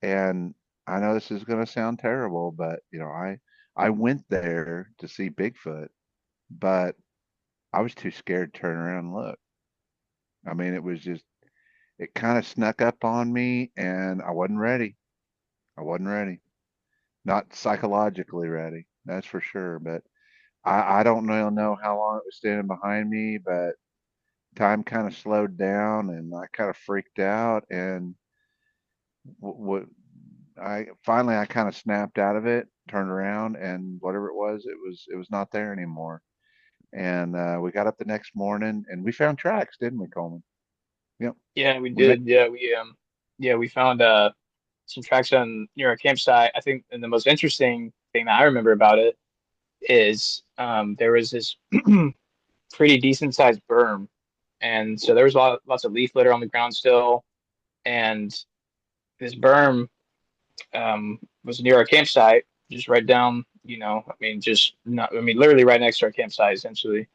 And I know this is gonna sound terrible, but I went there to see Bigfoot, but I was too scared to turn around and look. I mean, it kind of snuck up on me and I wasn't ready. I wasn't ready. Not psychologically ready, that's for sure. But I don't know how long it was standing behind me, but time kind of slowed down and I kind of freaked out. And what I finally I kind of snapped out of it, turned around, and whatever it was not there anymore. And we got up the next morning and we found tracks, didn't we, Coleman? Yep. Yeah, we We ma- did. Yeah, we found some tracks on near our campsite. I think, and the most interesting thing that I remember about it is there was this pretty decent sized berm, and so there was lots of leaf litter on the ground still, and this berm was near our campsite, just right down, I mean, just not, I mean, literally right next to our campsite, essentially.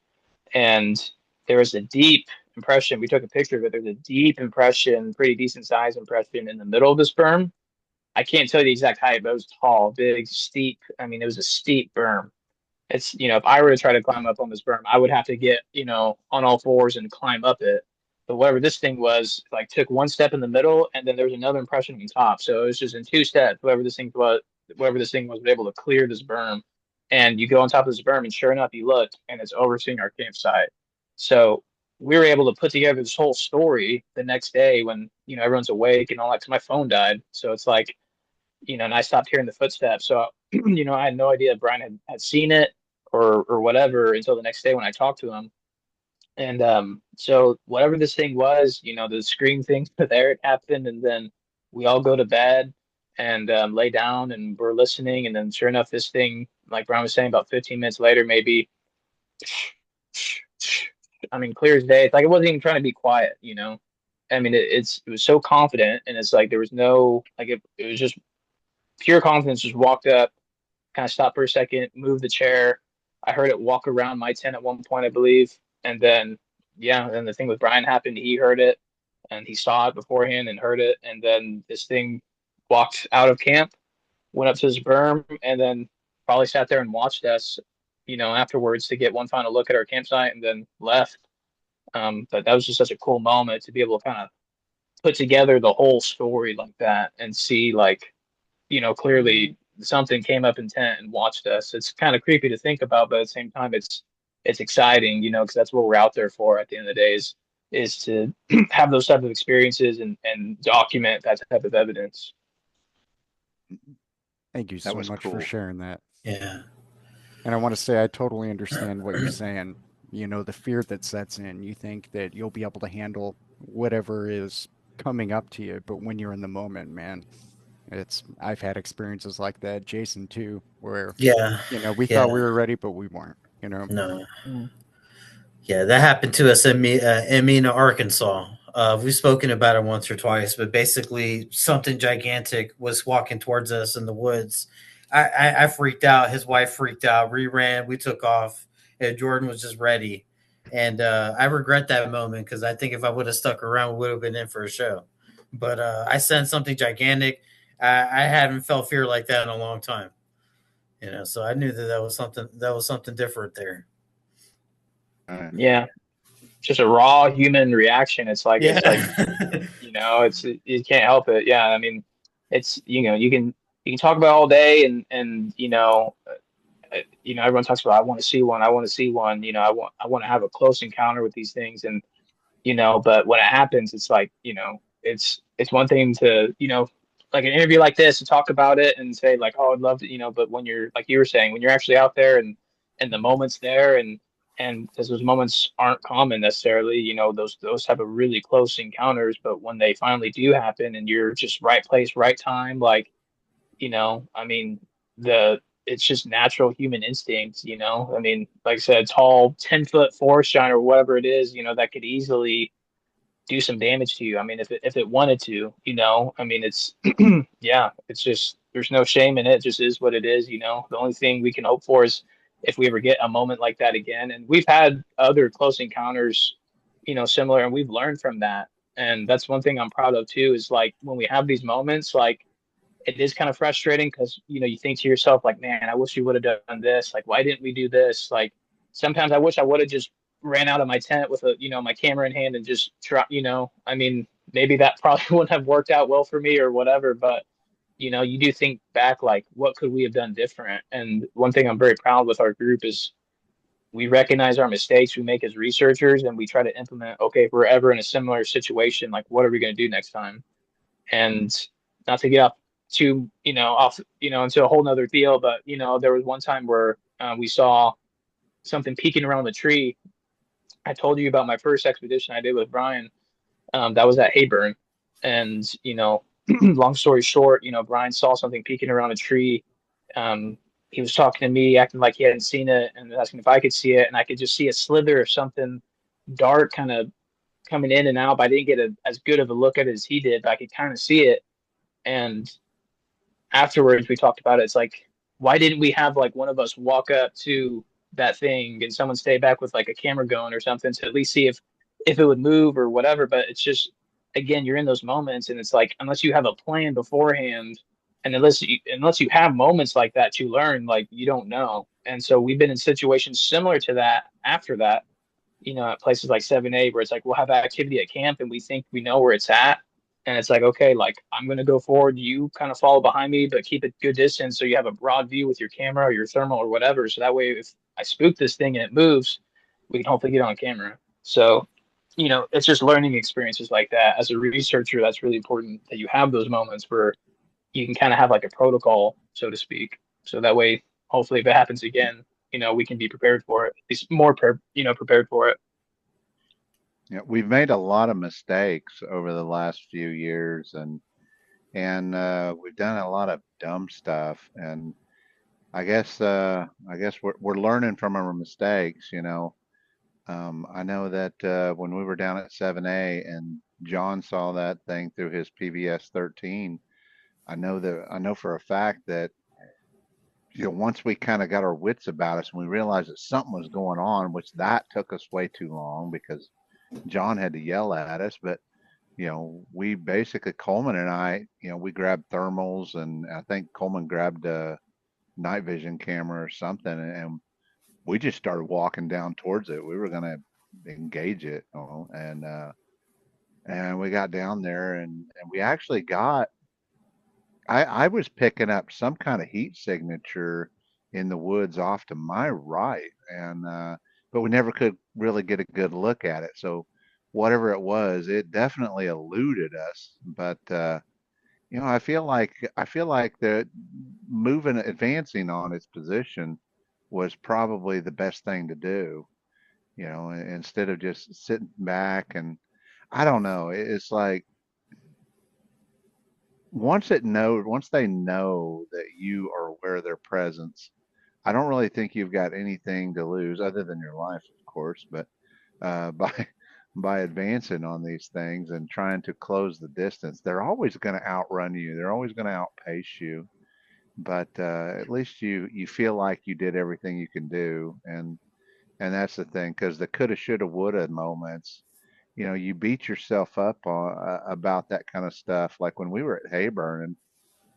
And there was a deep impression. We took a picture of it. There's a deep impression, pretty decent size impression in the middle of the berm. I can't tell you the exact height, but it was tall, big, steep. I mean, it was a steep berm. It's, if I were to try to climb up on this berm, I would have to get, on all fours and climb up it. But whatever this thing was, like took one step in the middle and then there was another impression on top. So it was just in two steps, whatever this thing was able to clear this berm. And you go on top of this berm and sure enough, you look and it's overseeing our campsite. So we were able to put together this whole story the next day when, everyone's awake and all that, 'cause my phone died. So it's like, and I stopped hearing the footsteps. So, I had no idea Brian had seen it or whatever until the next day when I talked to him. And so whatever this thing was, the scream thing, there it happened, and then we all go to bed and lay down, and we're listening, and then sure enough, this thing, like Brian was saying, about 15 minutes later, maybe, I mean, clear as day. It's like it wasn't even trying to be quiet. I mean, it was so confident, and it's like there was no like it was just pure confidence. Just walked up, kind of stopped for a second, moved the chair. I heard it walk around my tent at one point, I believe. And then, yeah, then the thing with Brian happened. He heard it and he saw it beforehand and heard it. And then this thing walked out of camp, went up to his berm, and then probably sat there and watched us, afterwards to get one final look at our campsite and then left. But that was just such a cool moment to be able to kind of put together the whole story like that and see, like, clearly something came up in tent and watched us. It's kind of creepy to think about, but at the same time, it's exciting, because that's what we're out there for at the end of the day is to have those type of experiences and document that type of evidence. Thank you so much for sharing that. Yeah. And I want to say I totally understand what you're saying. The fear that sets in, you think that you'll be able to handle whatever is coming up to you, but when you're in the moment, man, I've had experiences like that, Jason too, where we thought we were ready, but we weren't. No. Yeah, that happened to us in Mena, Arkansas. We've spoken about it once or twice, but basically something gigantic was walking towards us in the woods. I freaked out. His wife freaked out. We ran. We took off. And Jordan was just ready. And I regret that moment because I think if I would have stuck around, we would have been in for a show. But I sensed something gigantic. I hadn't felt fear like that in a long time. So I knew that was something different there. Yeah, just a raw human reaction. It's like it's you can't help it. Yeah, I mean, it's you can talk about it all day and everyone talks about I want to see one. I want to see one. I want to have a close encounter with these things and but when it happens, it's like it's one thing to like an interview like this to talk about it and say like, oh, I'd love to, but when you're like you were saying, when you're actually out there and the moment's there and because those moments aren't common necessarily, those type of really close encounters, but when they finally do happen and you're just right place, right time, like, I mean, it's just natural human instincts, I mean, like I said, tall 10-foot forest giant or whatever it is, that could easily do some damage to you. I mean, if it wanted to, I mean, it's, yeah, it's just, there's no shame in it. It just is what it is. The only thing we can hope for is if we ever get a moment like that again. And we've had other close encounters, similar, and we've learned from that. And that's one thing I'm proud of too, is like when we have these moments, like it is kind of frustrating because, you think to yourself, like, man, I wish we would have done this. Like, why didn't we do this? Like, sometimes I wish I would have just ran out of my tent with my camera in hand and just try, I mean, maybe that probably wouldn't have worked out well for me or whatever, but you do think back, like, what could we have done different? And one thing I'm very proud with our group is we recognize our mistakes we make as researchers and we try to implement, okay, if we're ever in a similar situation, like, what are we going to do next time? And not to get off too, into a whole nother deal, but there was one time where we saw something peeking around the tree. I told you about my first expedition I did with Brian. That was at Hayburn, and long story short, Brian saw something peeking around a tree. He was talking to me, acting like he hadn't seen it, and asking if I could see it, and I could just see a slither of something dark kind of coming in and out. But I didn't get as good of a look at it as he did, but I could kind of see it. And afterwards, we talked about it. It's like, why didn't we have like one of us walk up to that thing and someone stay back with like a camera going or something to at least see if it would move or whatever? But it's just, again, you're in those moments, and it's like, unless you have a plan beforehand, and unless you have moments like that to learn, like, you don't know. And so we've been in situations similar to that after that, at places like 7A, where it's like we'll have activity at camp and we think we know where it's at. And it's like, okay, like, I'm going to go forward. You kind of follow behind me, but keep a good distance so you have a broad view with your camera or your thermal or whatever. So that way, if I spook this thing and it moves, we can hopefully get on camera. So, it's just learning experiences like that. As a researcher, that's really important that you have those moments where you can kind of have like a protocol, so to speak. So that way, hopefully, if it happens again, we can be prepared for it, at least more, prepared for it. Yeah, we've made a lot of mistakes over the last few years, and we've done a lot of dumb stuff. And I guess we're learning from our mistakes. I know that when we were down at 7A and John saw that thing through his PVS 13, I know for a fact that once we kind of got our wits about us and we realized that something was going on, which that took us way too long because John had to yell at us, but we basically, Coleman and I, we grabbed thermals, and I think Coleman grabbed a night vision camera or something, and we just started walking down towards it. We were going to engage it, and we got down there, and we actually got. I was picking up some kind of heat signature in the woods off to my right, and but we never could really get a good look at it. So whatever it was, it definitely eluded us. But I feel like the advancing on its position was probably the best thing to do. Instead of just sitting back, and I don't know. It's like once they know that you are aware of their presence, I don't really think you've got anything to lose other than your life, of course. But by advancing on these things and trying to close the distance, they're always going to outrun you. They're always going to outpace you. But at least you feel like you did everything you can do, and that's the thing, because the coulda, shoulda, woulda moments, you beat yourself up about that kind of stuff. Like when we were at Hayburn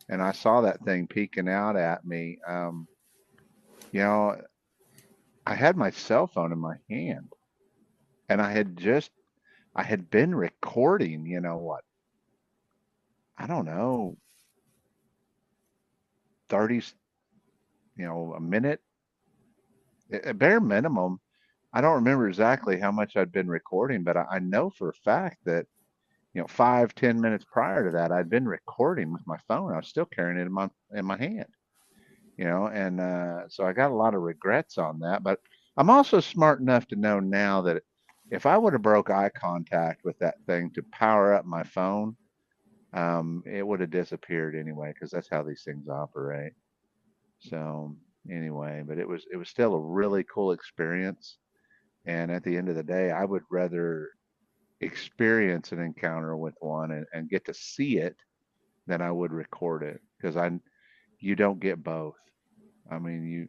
and I saw that thing peeking out at me, I had my cell phone in my hand, and I had been recording, what, I don't know, 30, a minute, a bare minimum. I don't remember exactly how much I'd been recording, but I know for a fact that 5-10 minutes prior to that, I'd been recording with my phone. I was still carrying it in my hand, and so I got a lot of regrets on that. But I'm also smart enough to know now that if I would have broke eye contact with that thing to power up my phone, it would have disappeared anyway, because that's how these things operate. So anyway, but it was still a really cool experience. And at the end of the day, I would rather experience an encounter with one and get to see it than I would record it, because you don't get both. I mean,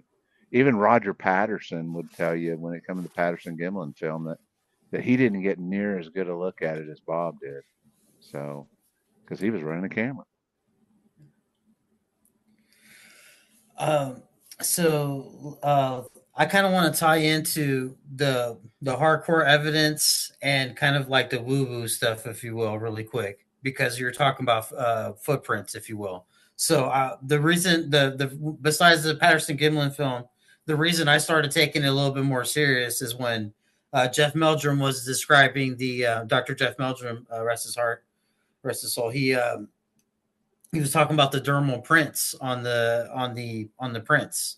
even Roger Patterson would tell you when it comes to the Patterson Gimlin film that he didn't get near as good a look at it as Bob did. So, because he was running a camera. I kind of want to tie into the hardcore evidence and kind of like the woo woo stuff, if you will, really quick, because you're talking about footprints, if you will. So the reason the besides the Patterson Gimlin film, the reason I started taking it a little bit more serious is when Jeff Meldrum was describing the Dr. Jeff Meldrum, rest his heart, rest his soul. He he was talking about the dermal prints on the prints,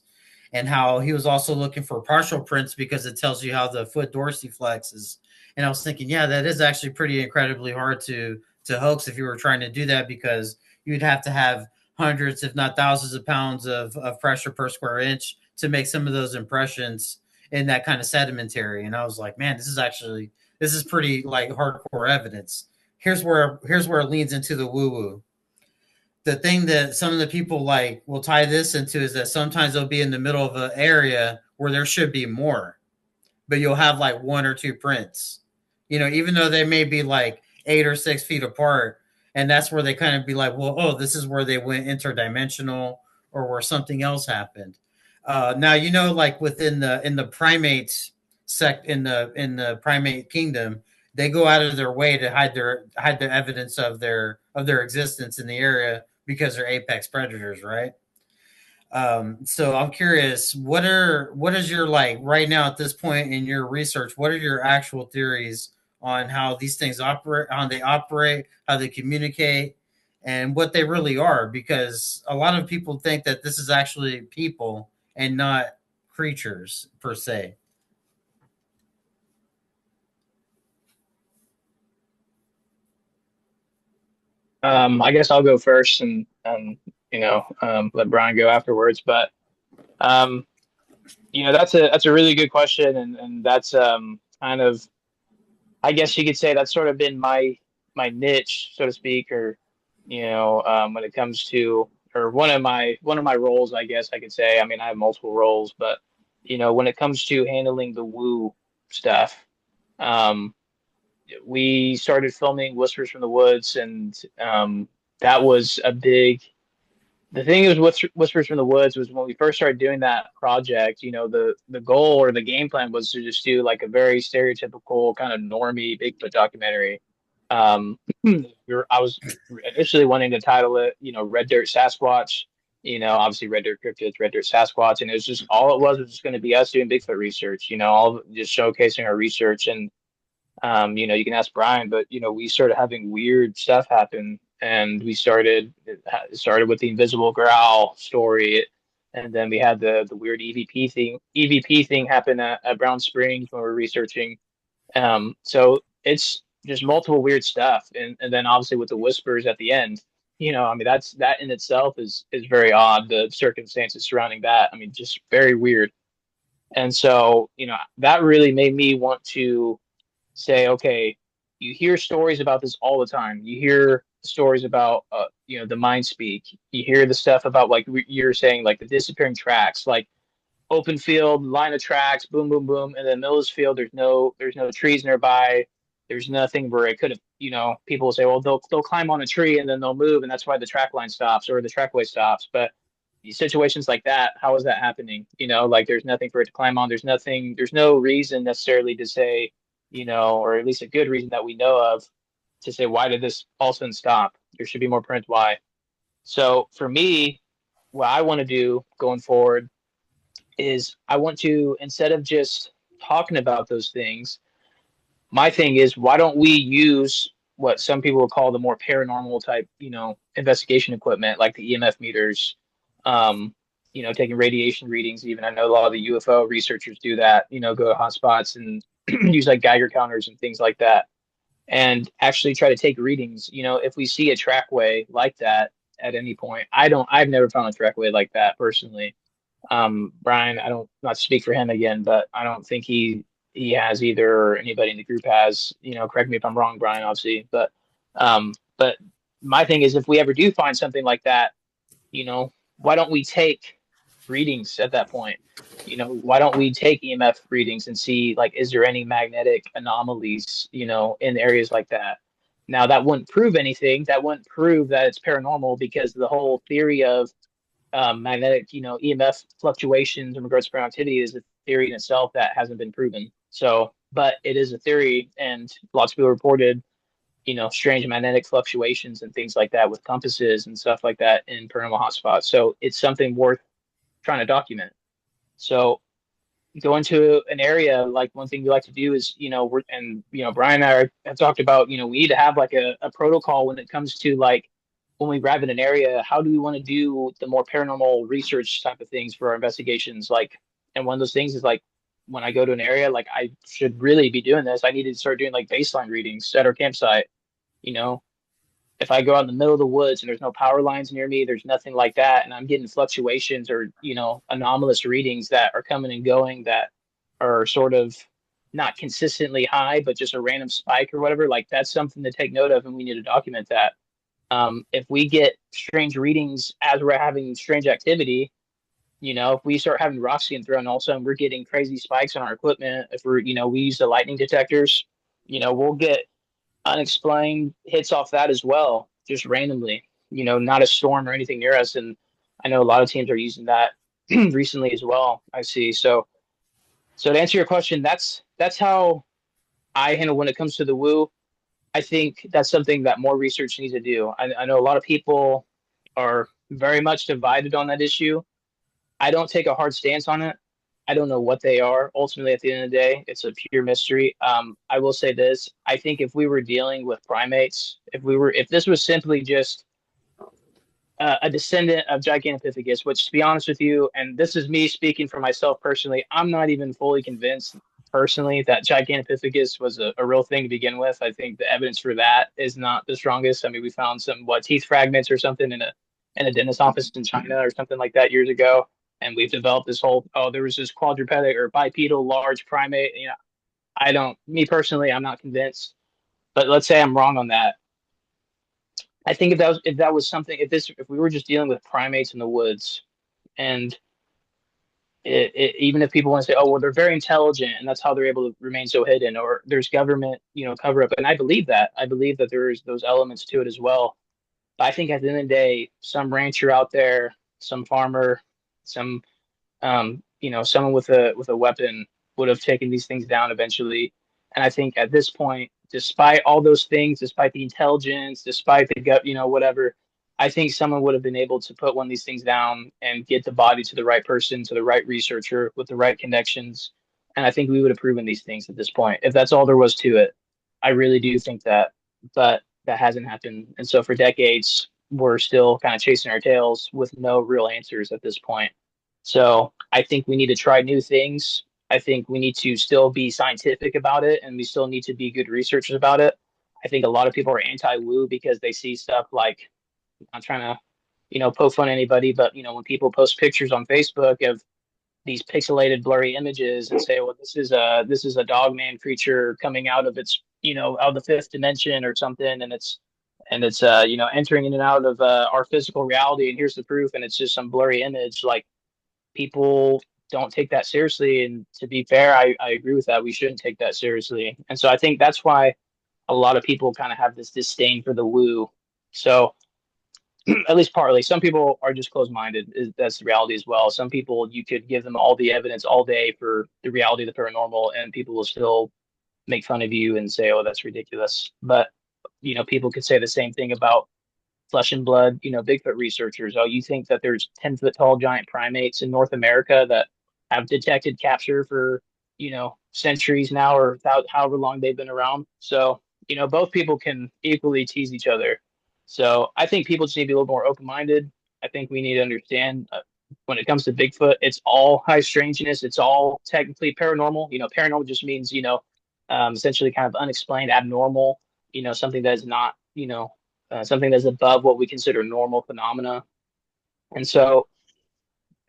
and how he was also looking for partial prints because it tells you how the foot dorsiflexes. And I was thinking, yeah, that is actually pretty incredibly hard to hoax if you were trying to do that, because you'd have to have hundreds, if not thousands, of pounds of pressure per square inch to make some of those impressions in that kind of sedimentary. And I was like, man, this is pretty like hardcore evidence. Here's where it leads into the woo woo. The thing that some of the people like will tie this into is that sometimes they'll be in the middle of an area where there should be more, but you'll have like one or two prints, even though they may be like 8 or 6 feet apart. And that's where they kind of be like, well, oh, this is where they went interdimensional, or where something else happened. Now, like within the primate in the primate kingdom, they go out of their way to hide the evidence of their existence in the area because they're apex predators, right? So I'm curious, what is your, like, right now at this point in your research, what are your actual theories on how these things operate, how they communicate, and what they really are? Because a lot of people think that this is actually people and not creatures per se. I guess I'll go first and let Brian go afterwards. But that's a really good question, and that's kind of, I guess you could say that's sort of been my niche, so to speak, or when it comes to, or one of my roles, I guess I could say. I mean, I have multiple roles, but when it comes to handling the woo stuff, um, we started filming Whispers from the Woods, and that was a big. The thing is, with Whispers from the Woods was when we first started doing that project. The goal or the game plan was to just do like a very stereotypical kind of normie Bigfoot documentary. I was initially wanting to title it, Red Dirt Sasquatch. Obviously Red Dirt Cryptids, Red Dirt Sasquatch, and it was just all it was just going to be us doing Bigfoot research. All just showcasing our research. And you can ask Brian, but we started having weird stuff happen, and it started with the invisible growl story, and then we had the weird EVP thing happen at Brown Springs when we were researching. So it's just multiple weird stuff, and then obviously with the whispers at the end, I mean that in itself is very odd. The circumstances surrounding that, I mean, just very weird. And so that really made me want to say, okay, you hear stories about this all the time. You hear stories about, the mind speak. You hear the stuff about, like you're saying, like the disappearing tracks, like open field, line of tracks, boom, boom, boom. And then Mills Field, there's no trees nearby. There's nothing where it could have, people will say, well, they'll climb on a tree and then they'll move, and that's why the track line stops or the trackway stops. But these situations like that, how is that happening? Like there's nothing for it to climb on. There's no reason necessarily to say, or at least a good reason that we know of to say, why did this all of a sudden stop? There should be more print. Why? So for me, what I want to do going forward is I want to, instead of just talking about those things, my thing is, why don't we use what some people would call the more paranormal type, investigation equipment, like the EMF meters, taking radiation readings. Even I know a lot of the UFO researchers do that, go to hotspots and use like Geiger counters and things like that, and actually try to take readings. If we see a trackway like that at any point, I've never found a trackway like that personally. Brian, I don't, not to speak for him again, but I don't think he has either, or anybody in the group has. Correct me if I'm wrong, Brian, obviously. But my thing is, if we ever do find something like that, why don't we take readings at that point? Why don't we take EMF readings and see, like, is there any magnetic anomalies, in areas like that? Now, that wouldn't prove anything. That wouldn't prove that it's paranormal, because the whole theory of magnetic, EMF fluctuations in regards to paranormal activity is a theory in itself that hasn't been proven. So, but it is a theory, and lots of people reported, strange magnetic fluctuations and things like that with compasses and stuff like that in paranormal hotspots. So it's something worth trying to document. So going to an area, like one thing we like to do is, Brian and I have talked about, we need to have like a protocol when it comes to like when we arrive in an area, how do we want to do the more paranormal research type of things for our investigations? Like, and one of those things is like, when I go to an area, like I should really be doing this. I need to start doing like baseline readings at our campsite. You know, if I go out in the middle of the woods and there's no power lines near me, there's nothing like that, and I'm getting fluctuations or, anomalous readings that are coming and going that are sort of not consistently high, but just a random spike or whatever, like that's something to take note of, and we need to document that. If we get strange readings as we're having strange activity, if we start having rocks getting thrown, all of a sudden we're getting crazy spikes on our equipment. If we use the lightning detectors, we'll get unexplained hits off that as well, just randomly, not a storm or anything near us. And I know a lot of teams are using that recently as well, I see. So to answer your question, that's how I handle when it comes to the woo. I think that's something that more research needs to do. I know a lot of people are very much divided on that issue. I don't take a hard stance on it. I don't know what they are. Ultimately, at the end of the day, it's a pure mystery. I will say this: I think if we were dealing with primates, if this was simply just a descendant of Gigantopithecus, which, to be honest with you, and this is me speaking for myself personally, I'm not even fully convinced personally that Gigantopithecus was a real thing to begin with. I think the evidence for that is not the strongest. I mean, we found some teeth fragments or something in a dentist office in China or something like that years ago, and we've developed this whole there was this quadrupedic or bipedal large primate. I don't, me personally, I'm not convinced, but let's say I'm wrong on that. I think if that was something, if we were just dealing with primates in the woods, and even if people want to say, oh well, they're very intelligent and that's how they're able to remain so hidden, or there's government cover up, and I believe that there's those elements to it as well. But I think at the end of the day, some rancher out there, some farmer, some someone with a weapon would have taken these things down eventually. And I think at this point, despite all those things, despite the intelligence, despite the gut, whatever, I think someone would have been able to put one of these things down and get the body to the right person, to the right researcher with the right connections. And I think we would have proven these things at this point, if that's all there was to it. I really do think that, but that hasn't happened. And so for decades, we're still kind of chasing our tails with no real answers at this point. So I think we need to try new things. I think we need to still be scientific about it, and we still need to be good researchers about it. I think a lot of people are anti-woo because they see stuff like, I'm trying to, poke fun at anybody, but when people post pictures on Facebook of these pixelated, blurry images and say, well, this is a dogman creature coming out of its, out of the fifth dimension or something, and it's entering in and out of our physical reality, and here's the proof, and it's just some blurry image. Like, people don't take that seriously. And to be fair, I agree with that. We shouldn't take that seriously. And so I think that's why a lot of people kind of have this disdain for the woo. So at least partly, some people are just closed-minded. That's the reality as well. Some people, you could give them all the evidence all day for the reality of the paranormal, and people will still make fun of you and say, oh, that's ridiculous. But, people could say the same thing about flesh and blood, Bigfoot researchers. Oh, you think that there's 10-foot tall giant primates in North America that have detected capture for, centuries now, or however long they've been around. So, both people can equally tease each other. So I think people just need to be a little more open-minded. I think we need to understand when it comes to Bigfoot, it's all high strangeness. It's all technically paranormal. Paranormal just means, essentially kind of unexplained, abnormal, something that is not, something that's above what we consider normal phenomena. And so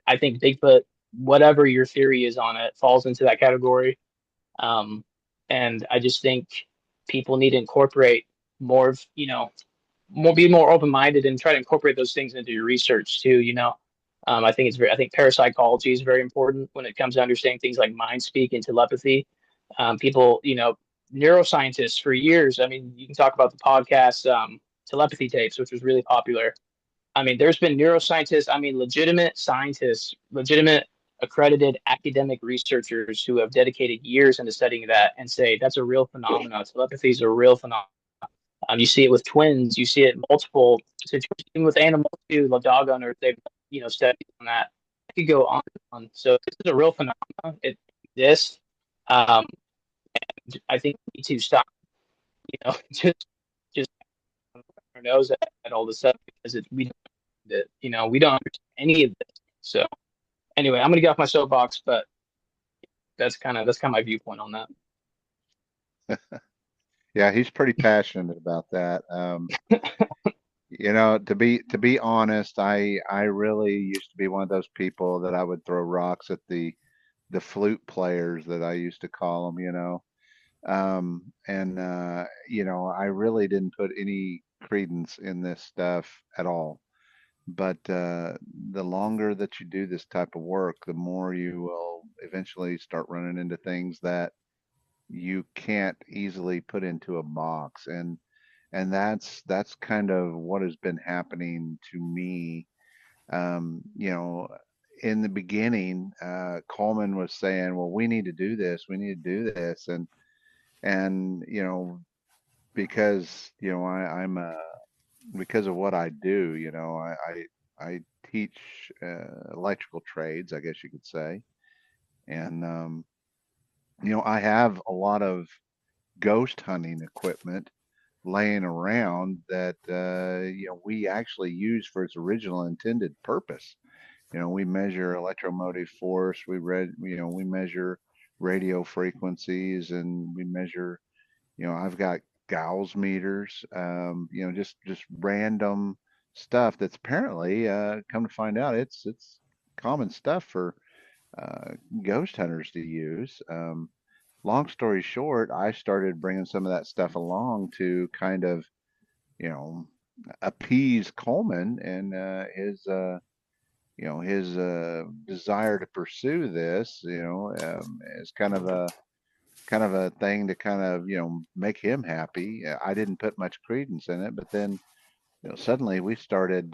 I think Bigfoot, whatever your theory is on it, falls into that category. Um, and I just think people need to incorporate more of, be more open-minded and try to incorporate those things into your research too. I think parapsychology is very important when it comes to understanding things like mind speak and telepathy. People, neuroscientists for years. I mean, you can talk about the podcast telepathy tapes, which was really popular. I mean, there's been neuroscientists, legitimate scientists, legitimate accredited academic researchers who have dedicated years into studying that and say that's a real phenomenon. Telepathy is a real phenomenon. You see it with twins. You see it in multiple situations, even with animals too. The dog owners, they've studied on that. I could go on and on. So this is a real phenomenon. It exists. Um, I think we need to stop, just our nose at all this stuff because we don't understand any of this. So anyway, I'm gonna get off my soapbox, but that's kind of my viewpoint on that. Yeah, he's pretty passionate about that. To be honest, I really used to be one of those people that I would throw rocks at the flute players that I used to call them. And I really didn't put any credence in this stuff at all. But the longer that you do this type of work, the more you will eventually start running into things that you can't easily put into a box. And that's kind of what has been happening to me. Um, you know, in the beginning, Coleman was saying, "Well, we need to do this. We need to do this," and because I'm because of what I do, I teach electrical trades, I guess you could say, and I have a lot of ghost hunting equipment laying around that we actually use for its original intended purpose. We measure electromotive force, we measure radio frequencies, and we measure, I've got Gauss meters, just random stuff that's apparently, come to find out, it's common stuff for uh, ghost hunters to use. Long story short, I started bringing some of that stuff along to kind of, you know, appease Coleman and his desire to pursue this, as kind of a thing to kind of, make him happy. I didn't put much credence in it, but then, suddenly we started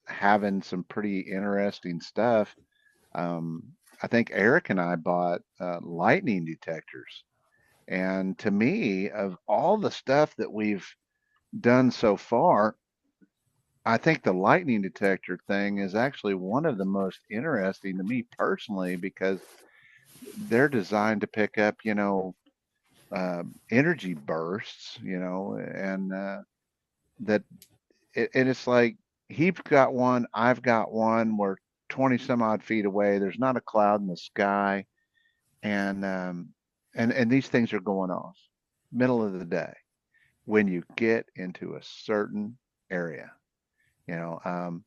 having some pretty interesting stuff. Um, I think Eric and I bought lightning detectors. And to me, of all the stuff that we've done so far, I think the lightning detector thing is actually one of the most interesting to me personally because they're designed to pick up, energy bursts, and that and it's like he's got one, I've got one, we're 20 some odd feet away. There's not a cloud in the sky, and and these things are going off middle of the day when you get into a certain area. You know, um,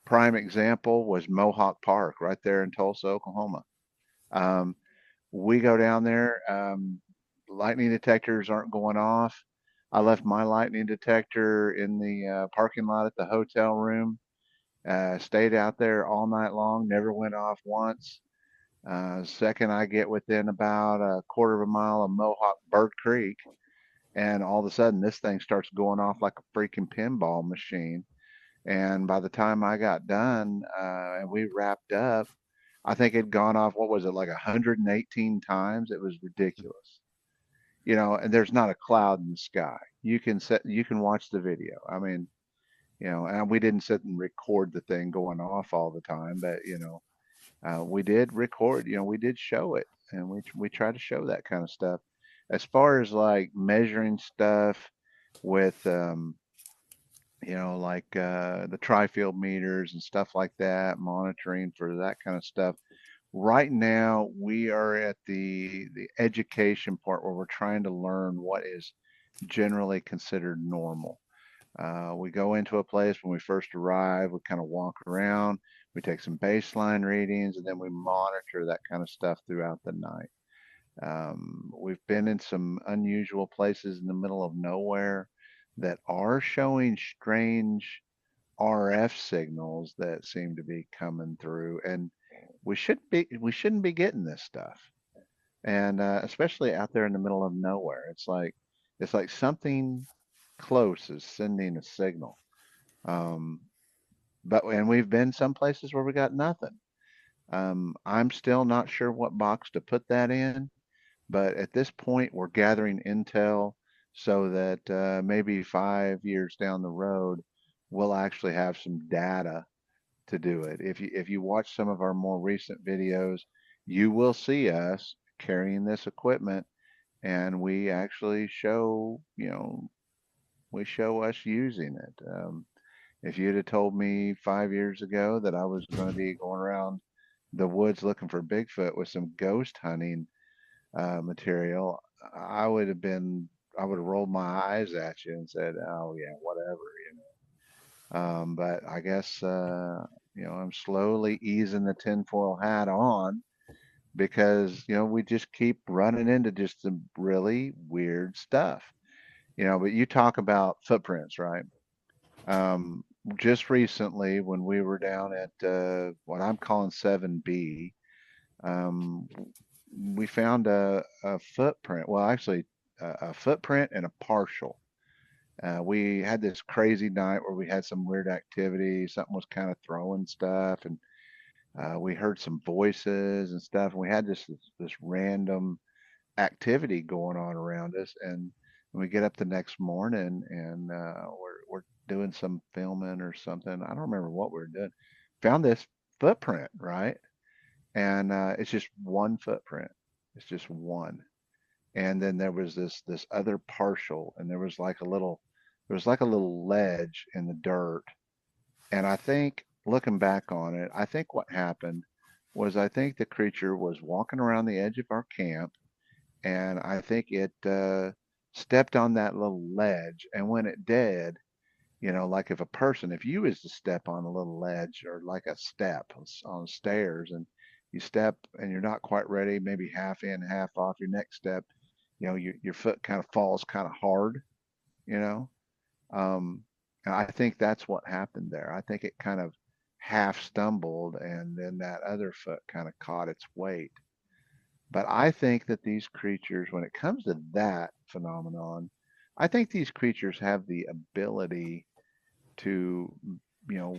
Prime example was Mohawk Park right there in Tulsa, Oklahoma. Um, we go down there, lightning detectors aren't going off. I left my lightning detector in the parking lot at the hotel room. Stayed out there all night long, never went off once. Second, I get within about a quarter of a mile of Mohawk Bird Creek, and all of a sudden this thing starts going off like a freaking pinball machine. And by the time I got done and we wrapped up, I think it'd gone off, what was it, like 118 times? It was ridiculous. And there's not a cloud in the sky. You can watch the video. I mean, and we didn't sit and record the thing going off all the time, but we did record, we did show it, and we try to show that kind of stuff. As far as like measuring stuff with like the tri-field meters and stuff like that, monitoring for that kind of stuff. Right now, we are at the education part where we're trying to learn what is generally considered normal. We go into a place when we first arrive, we kind of walk around, we take some baseline readings, and then we monitor that kind of stuff throughout the night. We've been in some unusual places in the middle of nowhere that are showing strange RF signals that seem to be coming through, and we shouldn't be getting this stuff. And especially out there in the middle of nowhere, it's like something close is sending a signal. Um, and we've been some places where we got nothing. I'm still not sure what box to put that in, but at this point, we're gathering intel so that maybe 5 years down the road, we'll actually have some data to do it. If you watch some of our more recent videos, you will see us carrying this equipment, and we actually show, we show us using it. If you'd have told me 5 years ago that I was going to be going around the woods looking for Bigfoot with some ghost hunting material, I would have rolled my eyes at you and said, "Oh yeah, whatever," you know. But I guess I'm slowly easing the tinfoil hat on because we just keep running into just some really weird stuff. But you talk about footprints, right? Um, just recently, when we were down at what I'm calling 7B, um, we found a footprint. Well, actually, a footprint and a partial. We had this crazy night where we had some weird activity. Something was kind of throwing stuff, and we heard some voices and stuff. And we had this random activity going on around us. And we get up the next morning, and we're doing some filming or something. I don't remember what we were doing. Found this footprint, right? And it's just one footprint. It's just one. And then there was this other partial, and there was like a little ledge in the dirt. And I think looking back on it, I think what happened was I think the creature was walking around the edge of our camp, and I think it stepped on that little ledge. And when it did, like if you was to step on a little ledge or like a step on stairs, and you step and you're not quite ready, maybe half in, half off, your next step, your foot kind of falls kind of hard, you know. Um, and I think that's what happened there. I think it kind of half stumbled, and then that other foot kind of caught its weight. But I think that these creatures, when it comes to that phenomenon, I think these creatures have the ability to, you know,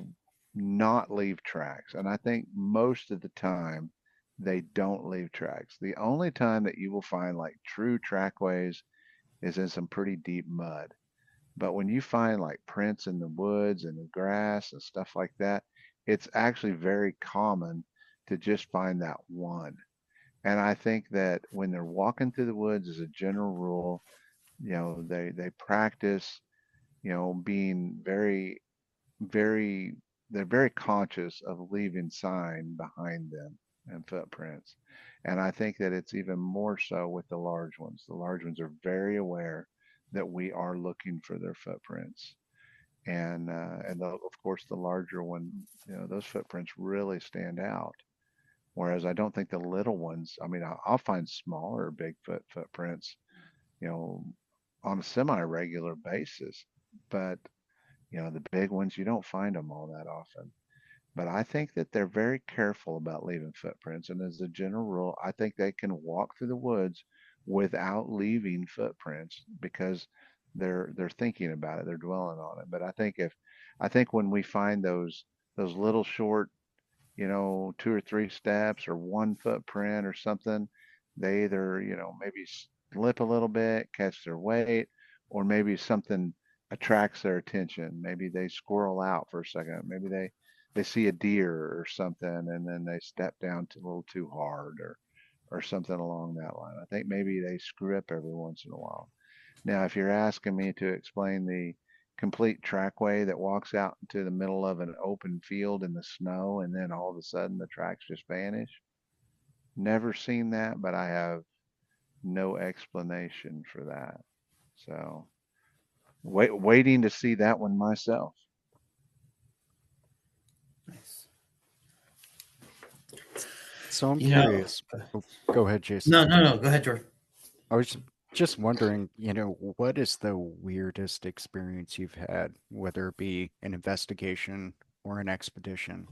not leave tracks. And I think most of the time they don't leave tracks. The only time that you will find like true trackways is in some pretty deep mud. But when you find like prints in the woods and the grass and stuff like that, it's actually very common to just find that one. And I think that when they're walking through the woods, as a general rule, they practice, being very, they're very conscious of leaving sign behind them and footprints. And I think that it's even more so with the large ones. The large ones are very aware that we are looking for their footprints. Of course, the larger one, those footprints really stand out. Whereas I don't think the little ones, I mean, I'll find smaller Bigfoot footprints, you know, on a semi-regular basis. But, the big ones, you don't find them all that often. But I think that they're very careful about leaving footprints. And as a general rule, I think they can walk through the woods without leaving footprints because they're thinking about it, they're dwelling on it. But I think when we find those little short, two or three steps or one footprint or something, they either, maybe slip a little bit, catch their weight, or maybe something attracts their attention. Maybe they squirrel out for a second. Maybe they see a deer or something, and then they step down a little too hard or something along that line. I think maybe they screw up every once in a while. Now, if you're asking me to explain the complete trackway that walks out into the middle of an open field in the snow and then all of a sudden the tracks just vanish, never seen that, but I have no explanation for that. So, waiting to see that one myself. Nice. So I'm You know, curious. Oh, go ahead, Jason. no. Go ahead, George. I was just wondering, what is the weirdest experience you've had, whether it be an investigation or an expedition?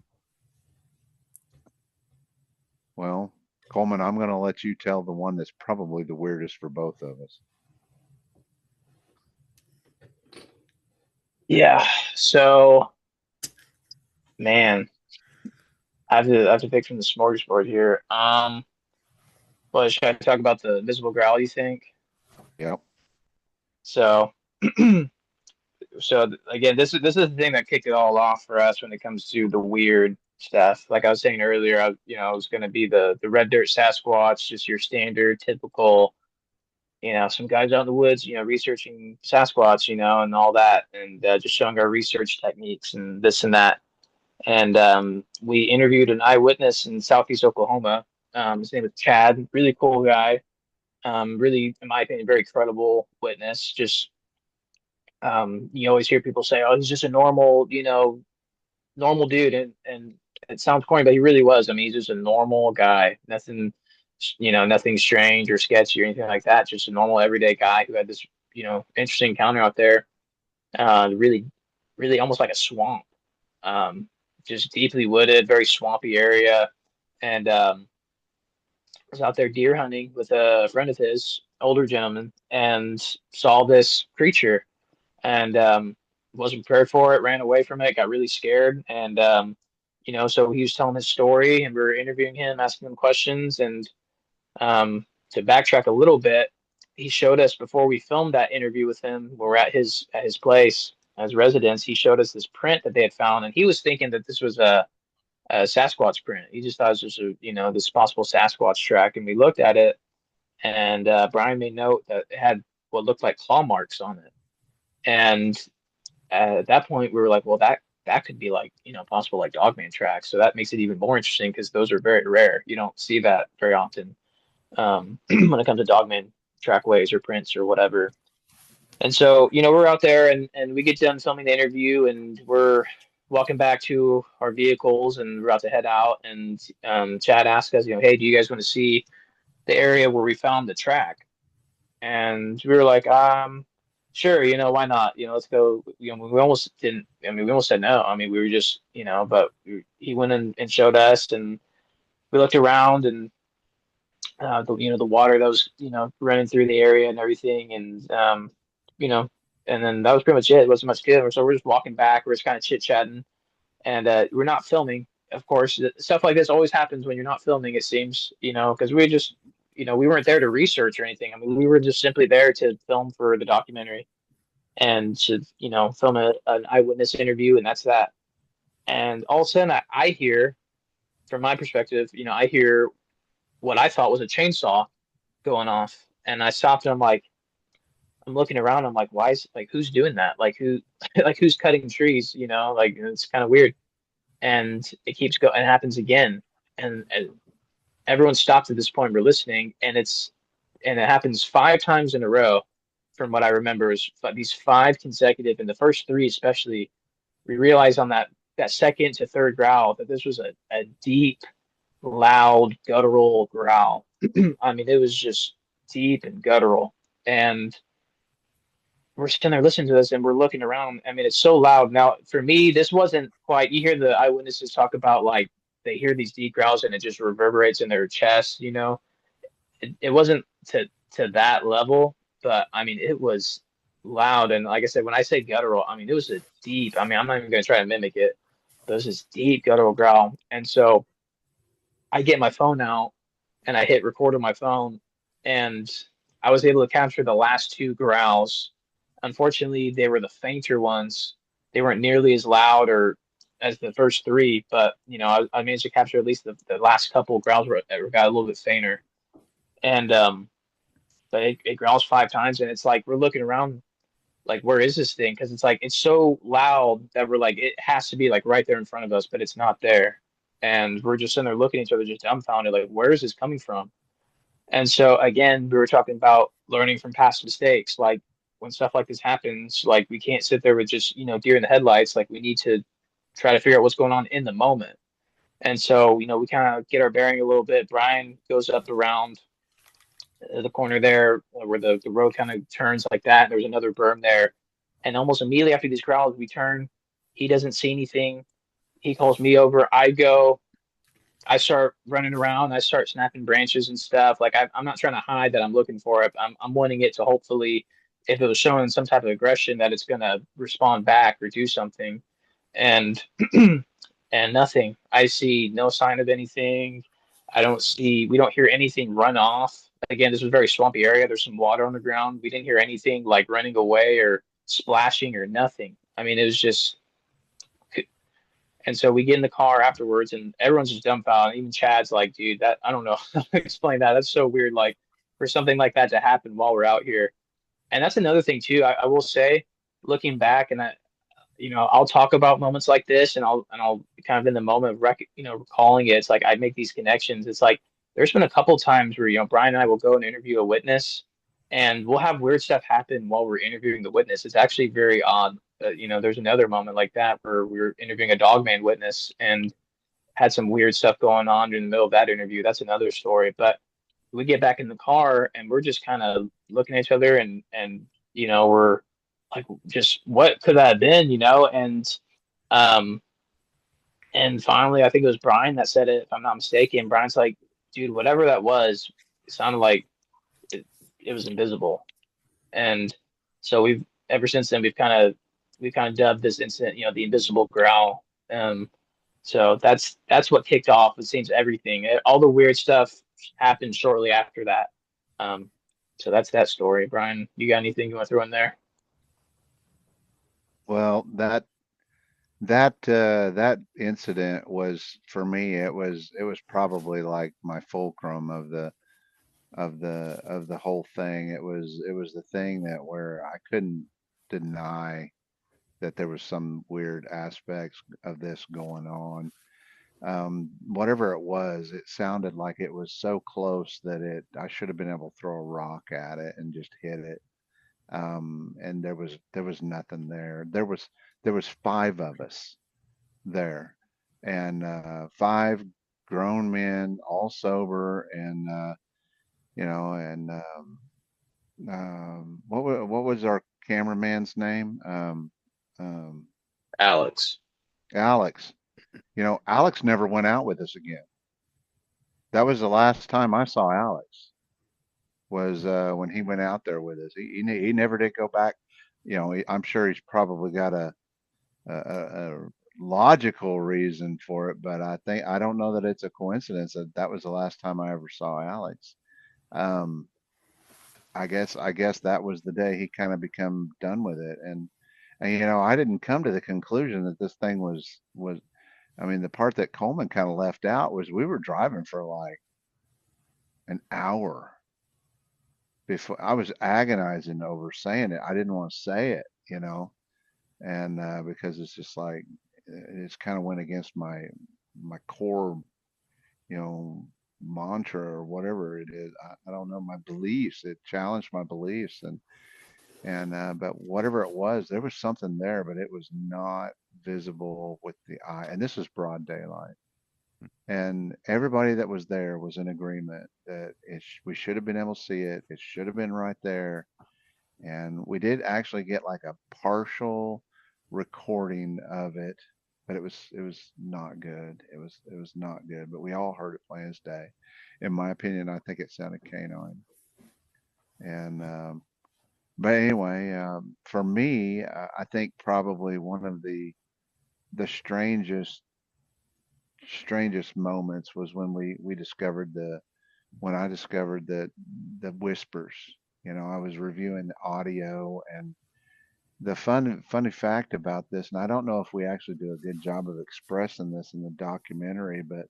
Well, Coleman, I'm going to let you tell the one that's probably the weirdest for both of us. Yeah. So, man, I have to pick from the smorgasbord here. Well, should I talk about the visible growl, you think? Yep. So, again, this is the thing that kicked it all off for us when it comes to the weird stuff. Like I was saying earlier, I was going to be the Red Dirt Sasquatch, just your standard typical some guys out in the woods, researching Sasquatch, and all that, and just showing our research techniques and this and that. And we interviewed an eyewitness in Southeast Oklahoma. His name was Chad, really cool guy. Really, in my opinion, very credible witness. Just you always hear people say, "Oh, he's just a normal, normal dude," and it sounds corny, but he really was. I mean, he's just a normal guy. Nothing, nothing strange or sketchy or anything like that. Just a normal everyday guy who had this, interesting encounter out there. Really, really almost like a swamp. Just deeply wooded, very swampy area, and was out there deer hunting with a friend of his, older gentleman, and saw this creature and wasn't prepared for it, ran away from it, got really scared. And, so he was telling his story and we were interviewing him, asking him questions. And to backtrack a little bit, he showed us before we filmed that interview with him, we're at his place, his residence. He showed us this print that they had found, and he was thinking that this was a Sasquatch print. He just thought it was just this possible Sasquatch track. And we looked at it, and Brian made note that it had what looked like claw marks on it. And at that point, we were like, well, that could be like possible like Dogman tracks. So that makes it even more interesting because those are very rare. You don't see that very often when it comes to Dogman trackways or prints or whatever. And so we're out there and we get done filming the interview and we're walking back to our vehicles and we're about to head out. And Chad asked us, hey, do you guys want to see the area where we found the track? And we were like, sure, why not? Let's go. We almost didn't. I mean, we almost said no. I mean, we were just, but he went in and showed us, and we looked around, and the water that was, running through the area and everything, and and then that was pretty much it. It wasn't much to. So we're just walking back. We're just kind of chit chatting, and we're not filming. Of course, stuff like this always happens when you're not filming. It seems, because we just we weren't there to research or anything. I mean, we were just simply there to film for the documentary and to, film an eyewitness interview, and that's that. And all of a sudden, I hear, from my perspective, I hear what I thought was a chainsaw going off, and I stopped and I'm looking around. I'm like, why is like who's doing that? Like who, like who's cutting trees? Like it's kind of weird. And it keeps going. It happens again, and everyone stops at this point. We're listening, and it happens 5 times in a row. From what I remember, is these 5 consecutive, and the first 3 especially. We realized on that second to third growl that this was a deep, loud, guttural growl. I mean, it was just deep and guttural, and we're sitting there listening to this, and we're looking around. I mean, it's so loud. Now, for me, this wasn't quite. You hear the eyewitnesses talk about like they hear these deep growls and it just reverberates in their chest. It wasn't to that level, but I mean, it was loud. And like I said, when I say guttural, I mean, it was a deep. I mean, I'm not even going to try to mimic it, but it was this deep guttural growl. And so I get my phone out and I hit record on my phone, and I was able to capture the last 2 growls. Unfortunately, they were the fainter ones. They weren't nearly as loud or as the first 3, but I managed to capture at least the last couple of growls that got a little bit fainter. And but it growls 5 times, and it's like we're looking around, like where is this thing? Because it's like it's so loud that we're like it has to be like right there in front of us, but it's not there, and we're just sitting there looking at each other, just dumbfounded, like where is this coming from? And so again, we were talking about learning from past mistakes, like when stuff like this happens, like we can't sit there with just deer in the headlights. Like we need to try to figure out what's going on in the moment. And so we kind of get our bearing a little bit. Brian goes up around the corner there where the road kind of turns like that. And there's another berm there. And almost immediately after these growls, we turn. He doesn't see anything. He calls me over. I start running around. I start snapping branches and stuff. Like I'm not trying to hide that I'm looking for it. I'm wanting it to hopefully, if it was showing some type of aggression, that it's going to respond back or do something. And and nothing. I see no sign of anything. We don't hear anything run off. Again, this was a very swampy area. There's some water on the ground. We didn't hear anything like running away or splashing or nothing. I mean, it was just, and so we get in the car afterwards and everyone's just dumbfounded. Even Chad's like, dude, that, I don't know how to explain that. That's so weird. Like, for something like that to happen while we're out here. And that's another thing too. I will say, looking back, and I'll talk about moments like this, and I'll kind of in the moment of recalling it. It's like I make these connections. It's like there's been a couple times where Brian and I will go and interview a witness, and we'll have weird stuff happen while we're interviewing the witness. It's actually very odd. There's another moment like that where we were interviewing a Dogman witness and had some weird stuff going on in the middle of that interview. That's another story. But we get back in the car and we're just kind of looking at each other and we're like, just what could that have been, um and finally I think it was Brian that said it, if I'm not mistaken. Brian's like, dude, whatever that was, it sounded like it was invisible. And so we've ever since then we've kind of dubbed this incident, the invisible growl. So that's what kicked off, it seems, everything. All the weird stuff happened shortly after that. So that's that story. Brian, you got anything you want to throw in there? Well, that incident was, for me, it was probably like my fulcrum of the whole thing. It was the thing that where I couldn't deny that there was some weird aspects of this going on. Whatever it was, it sounded like it was so close that I should have been able to throw a rock at it and just hit it. And there was nothing there. There was five of us there, and five grown men, all sober, and and what was our cameraman's name? Um, Alex. Alex. Alex never went out with us again. That was the last time I saw Alex, was when he went out there with us. He never did go back. I'm sure he's probably got a logical reason for it, but I don't know that it's a coincidence that that was the last time I ever saw Alex. Um, I guess that was the day he kind of become done with it, and I didn't come to the conclusion that this thing was. I mean, the part that Coleman kind of left out was we were driving for like an hour before. I was agonizing over saying it. I didn't want to say it, and because it's just like it's kind of went against my core, you know, mantra or whatever it is. I don't know, my beliefs. It challenged my beliefs, and but whatever it was, there was something there, but it was not visible with the eye. And this was broad daylight. And everybody that was there was in agreement that we should have been able to see it. It should have been right there. And we did actually get like a partial recording of it, but it was not good. It was not good. But we all heard it plain as day. In my opinion, I think it sounded canine. And but anyway, for me, I think probably one of the strangest moments was when we discovered the when I discovered the whispers. I was reviewing the audio, and the funny fact about this, and I don't know if we actually do a good job of expressing this in the documentary, but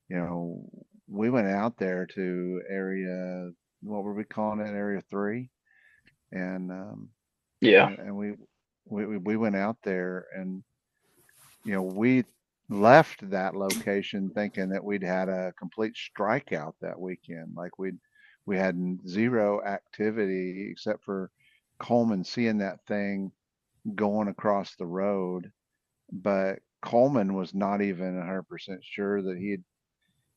you know, we went out there to area, what were we calling it, Area 3, and Yeah. we went out there, and we left that location thinking that we'd had a complete strikeout that weekend. Like we had zero activity except for Coleman seeing that thing going across the road. But Coleman was not even 100% sure that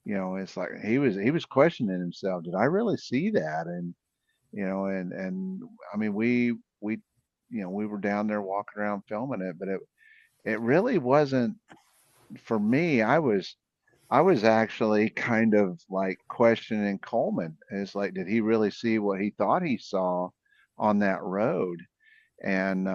it's like he was questioning himself. Did I really see that? And I mean, we were down there walking around filming it, but it really wasn't for me. I was actually kind of like questioning Coleman. It's like, did he really see what he thought he saw on that road? And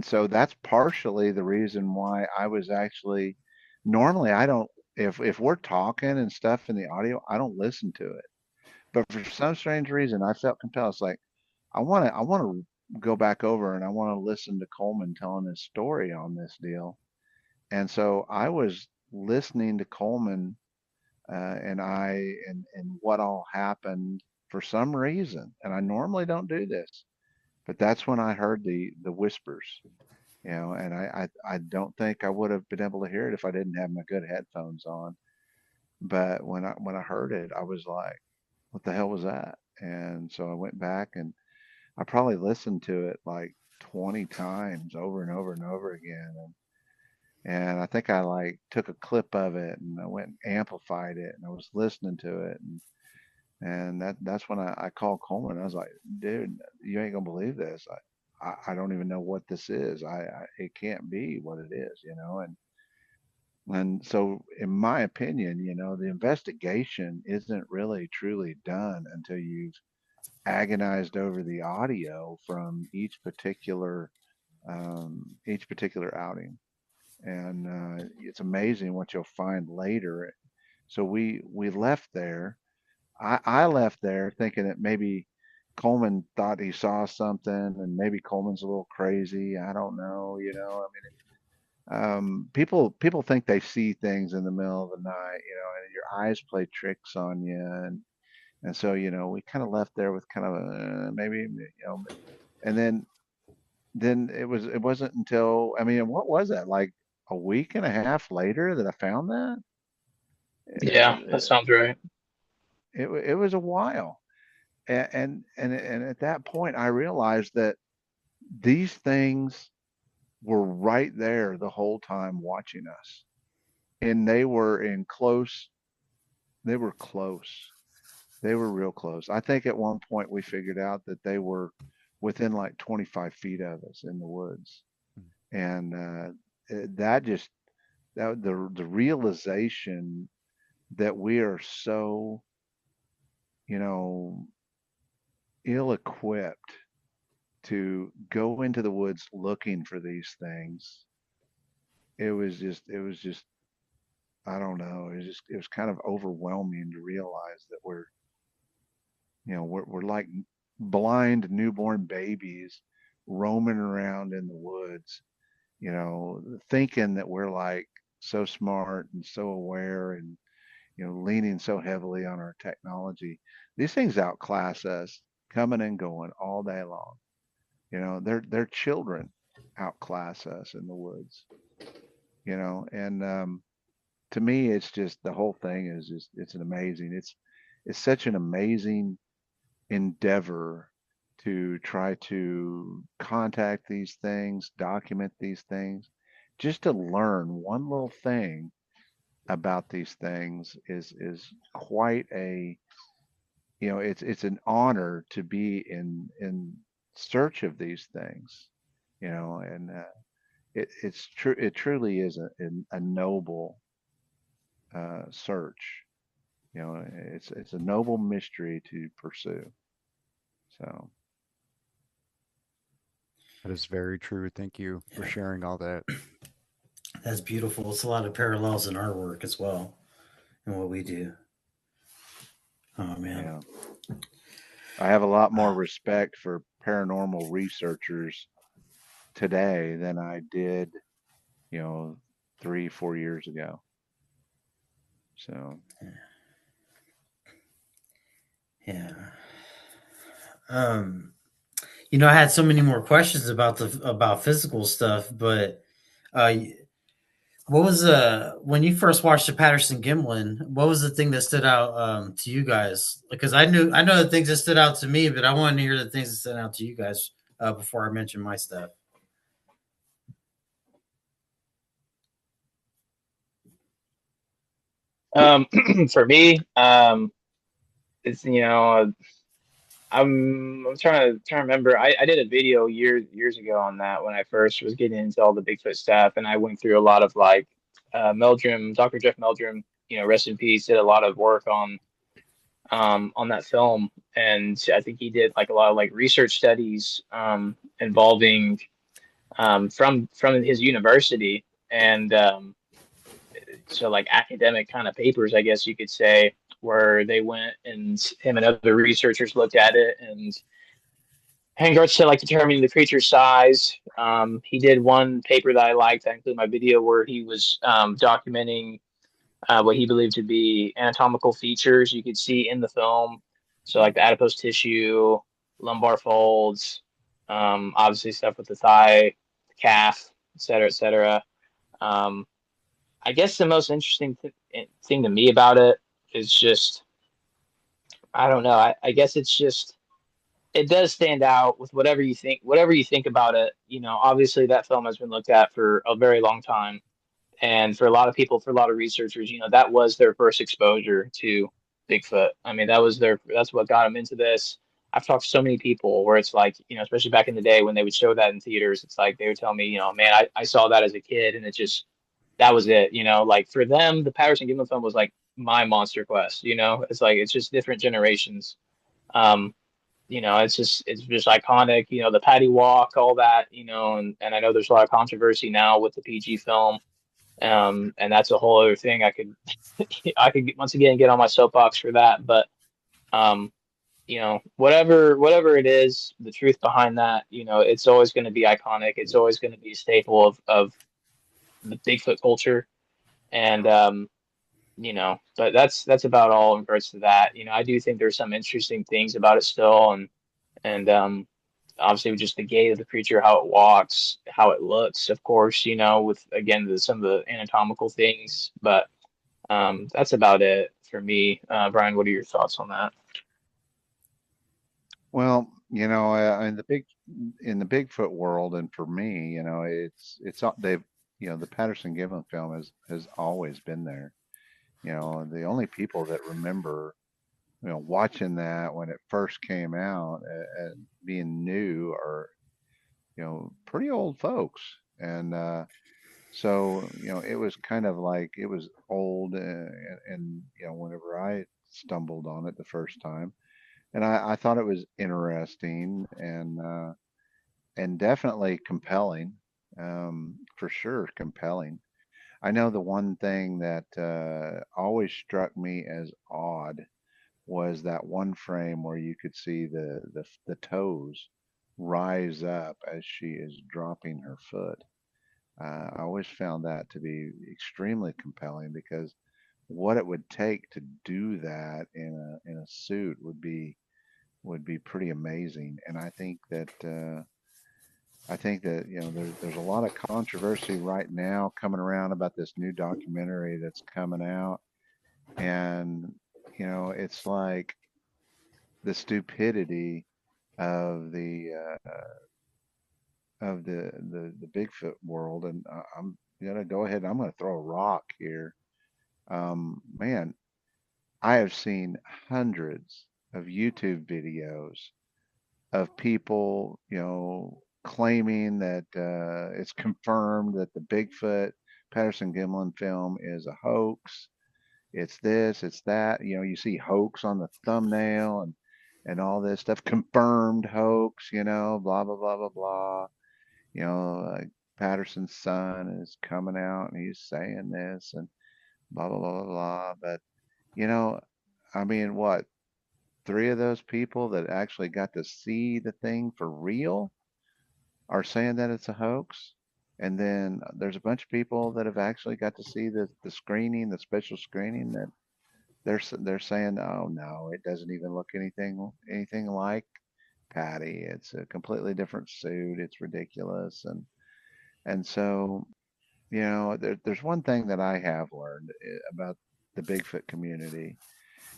so that's partially the reason why I was actually, normally I don't, if we're talking and stuff in the audio, I don't listen to it. But for some strange reason, I felt compelled. It's like I want to go back over and I want to listen to Coleman telling his story on this deal. And so I was listening to Coleman, and what all happened. for some reason, and I normally don't do this, but that's when I heard the whispers, and I don't think I would have been able to hear it if I didn't have my good headphones on. But when I heard it, I was like, what the hell was that? And so I went back and I probably listened to it like 20 times over and over and over again. And I think I like took a clip of it and I went and amplified it and I was listening to it. And that's when I called Coleman. I was like, dude, you ain't gonna believe this. I don't even know what this is. It can't be what it is, and so in my opinion, the investigation isn't really truly done until you've agonized over the audio from each particular outing. And it's amazing what you'll find later. So we left there. I left there thinking that maybe Coleman thought he saw something, and maybe Coleman's a little crazy. I don't know. I mean, people think they see things in the middle of the night, and your eyes play tricks on you, and so we kind of left there with kind of maybe and then it wasn't until, I mean, what was that, like a week and a half later that I found that. Yeah, that It, sounds right. it was a while, and at that point I realized that these things were right there the whole time watching us, and they were close. They were real close. I think at one point we figured out that they were within like 25 feet of us in the woods, and that just that the realization that we are so you know ill-equipped to go into the woods looking for these things. It was just I don't know. It was kind of overwhelming to realize that we're like blind newborn babies roaming around in the woods, thinking that we're like so smart and so aware, and leaning so heavily on our technology. These things outclass us, coming and going all day long. Their children outclass us in the woods. And to me, it's just the whole thing is just it's an amazing. It's such an amazing endeavor to try to contact these things, document these things, just to learn one little thing about these things is quite a it's an honor to be in search of these things, and it's true. It truly is a noble search. It's a noble mystery to pursue. So That is very true. Thank you for sharing all that. That's beautiful. It's a lot of parallels in our work as well and what we do. Oh man. yeah, I have a lot more respect for paranormal researchers today than I did, 3-4 years ago. So Yeah. I had so many more questions about physical stuff, but uh, what was when you first watched the Patterson Gimlin? What was the thing that stood out to you guys? Because I know the things that stood out to me, but I wanted to hear the things that stood out to you guys before I mention my stuff. For me, it's I'm trying to remember. I did a video years ago on that when I first was getting into all the Bigfoot stuff, and I went through a lot of like Meldrum, Dr. Jeff Meldrum, rest in peace, did a lot of work on that film, and I think he did like a lot of like research studies involving from his university, and so like academic kind of papers, I guess you could say, where they went and him and other researchers looked at it, and in regards to like determining the creature's size, he did one paper that I liked. I include my video where he was documenting what he believed to be anatomical features you could see in the film So like the adipose tissue, lumbar folds, obviously stuff with the thigh, the calf, et cetera, et cetera. Um, I guess the most interesting thing to me about it is just, I don't know. I guess it's just, it does stand out with whatever you think about it. You know, obviously that film has been looked at for a very long time. And for a lot of people, for a lot of researchers, you know, that was their first exposure to Bigfoot. I mean, that's what got them into this. I've talked to so many people where it's like, you know, especially back in the day when they would show that in theaters, it's like they would tell me, you know, man, I saw that as a kid and it just, that was it, you know, like for them, the Patterson Gimlin film was like my Monster Quest, you know, it's like, it's just different generations. Um, you know, it's just iconic, you know, the Patty Walk, all that, you know, and I know there's a lot of controversy now with the PG film. And that's a whole other thing. I could, I could once again get on my soapbox for that, but um, you know, whatever it is, the truth behind that, you know, it's always going to be iconic. It's always going to be a staple of the Bigfoot culture, and you know, but that's about all in regards to that. You know, I do think there's some interesting things about it still, and obviously just the gait of the creature, how it walks, how it looks, of course, you know, with again some of the anatomical things, but that's about it for me. Brian, what are your thoughts on that? Well, in the Bigfoot world, and for me, they've, the Patterson Gimlin film has always been there. The only people that remember, watching that when it first came out and being new are, pretty old folks. And so, it was kind of like it was old, and whenever I stumbled on it the first time, and I thought it was interesting and definitely compelling, for sure compelling. I know the one thing that always struck me as odd was that one frame where you could see the toes rise up as she is dropping her foot. I always found that to be extremely compelling because what it would take to do that in a suit would be pretty amazing. And I think that there's a lot of controversy right now coming around about this new documentary that's coming out, and it's like the stupidity of the Bigfoot world. And I'm gonna go ahead and I'm gonna throw a rock here. Man, I have seen hundreds of YouTube videos of people, claiming that it's confirmed that the Bigfoot Patterson Gimlin film is a hoax. It's this, it's that. You see hoax on the thumbnail and all this stuff. Confirmed hoax. Blah blah blah blah blah. You know, Patterson's son is coming out and he's saying this and blah blah blah blah blah. But you know, I mean, what? Three of those people that actually got to see the thing for real are saying that it's a hoax. And then there's a bunch of people that have actually got to see the screening, the special screening, that they're saying, oh no, it doesn't even look anything like Patty. It's a completely different suit. It's ridiculous. And so, there's one thing that I have learned about the Bigfoot community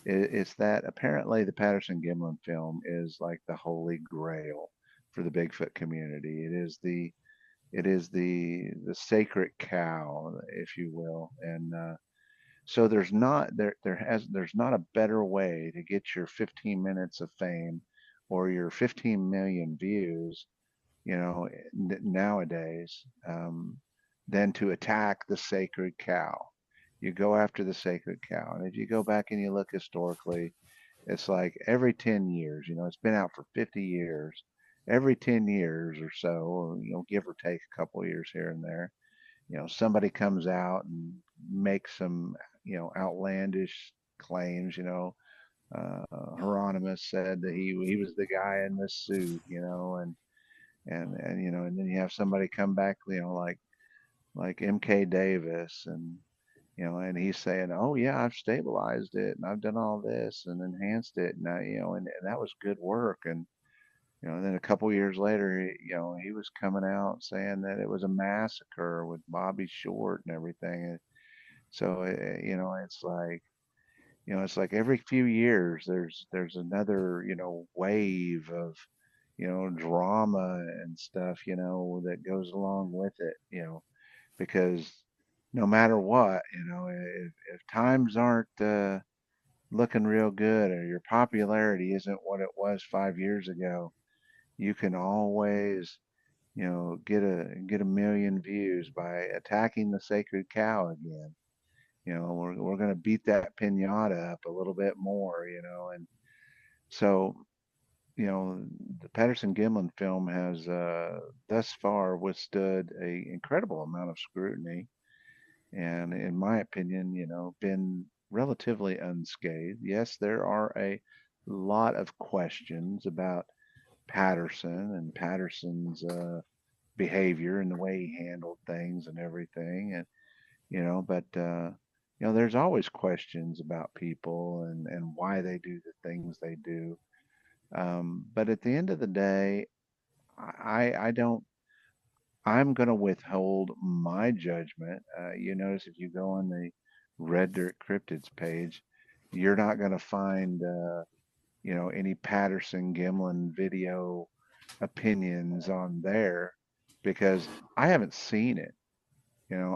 is that apparently the Patterson Gimlin film is like the holy grail for the Bigfoot community. It is the sacred cow, if you will. And so there's not a better way to get your 15 minutes of fame or your 15 million views, nowadays, than to attack the sacred cow. You go after the sacred cow. And if you go back and you look historically, it's like every 10 years, it's been out for 50 years. Every 10 years or so, or, give or take a couple of years here and there, somebody comes out and makes some, outlandish claims. Hieronymus said that he was the guy in this suit, and then you have somebody come back, like MK Davis, And he's saying, "Oh yeah, I've stabilized it and I've done all this and enhanced it, and and that was good work." And then a couple years later, he was coming out saying that it was a massacre with Bobby Short and everything. And so, it's like every few years there's another, wave of, drama and stuff, that goes along with it, because no matter what, if times aren't looking real good or your popularity isn't what it was 5 years ago, you can always, get a million views by attacking the sacred cow again. We're going to beat that pinata up a little bit more, and so, the Patterson Gimlin film has thus far withstood a incredible amount of scrutiny, and in my opinion, been relatively unscathed. Yes, there are a lot of questions about Patterson and Patterson's behavior and the way he handled things and everything, and but there's always questions about people and why they do the things they do. But at the end of the day, I don't. I'm going to withhold my judgment. You notice if you go on the Red Dirt Cryptids page, you're not going to find any Patterson Gimlin video opinions on there because I haven't seen it.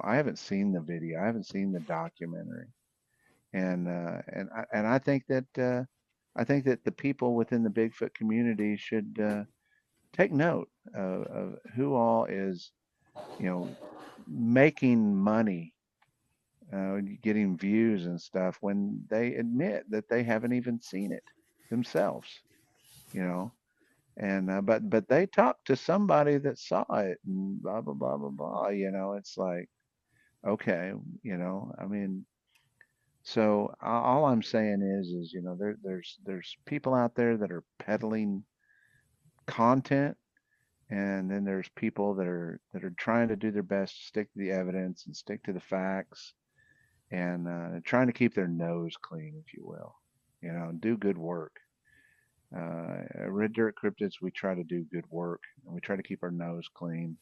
I haven't seen the video. I haven't seen the documentary, and I think that the people within the Bigfoot community should take note of who all is, you know, making money, getting views and stuff when they admit that they haven't even seen it themselves. You know, and but they talked to somebody that saw it and blah blah blah blah blah. It's like, okay, I mean, so all I'm saying is there's people out there that are peddling content, and then there's people that are trying to do their best to stick to the evidence and stick to the facts, and trying to keep their nose clean, if you will, do good work. At Red Dirt Cryptids, we try to do good work and we try to keep our nose clean.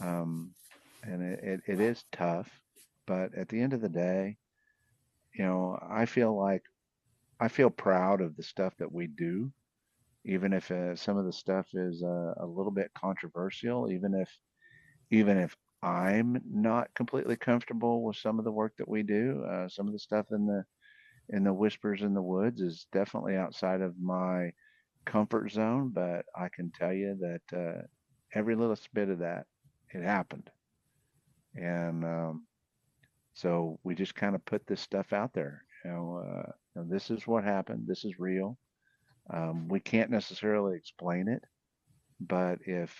Um, and it is tough, but at the end of the day, I feel proud of the stuff that we do, even if some of the stuff is a little bit controversial, even if I'm not completely comfortable with some of the work that we do. Some of the stuff in the Whispers in the Woods is definitely outside of my comfort zone, but I can tell you that every little bit of that, it happened. And so we just kind of put this stuff out there. This is what happened. This is real. We can't necessarily explain it, but if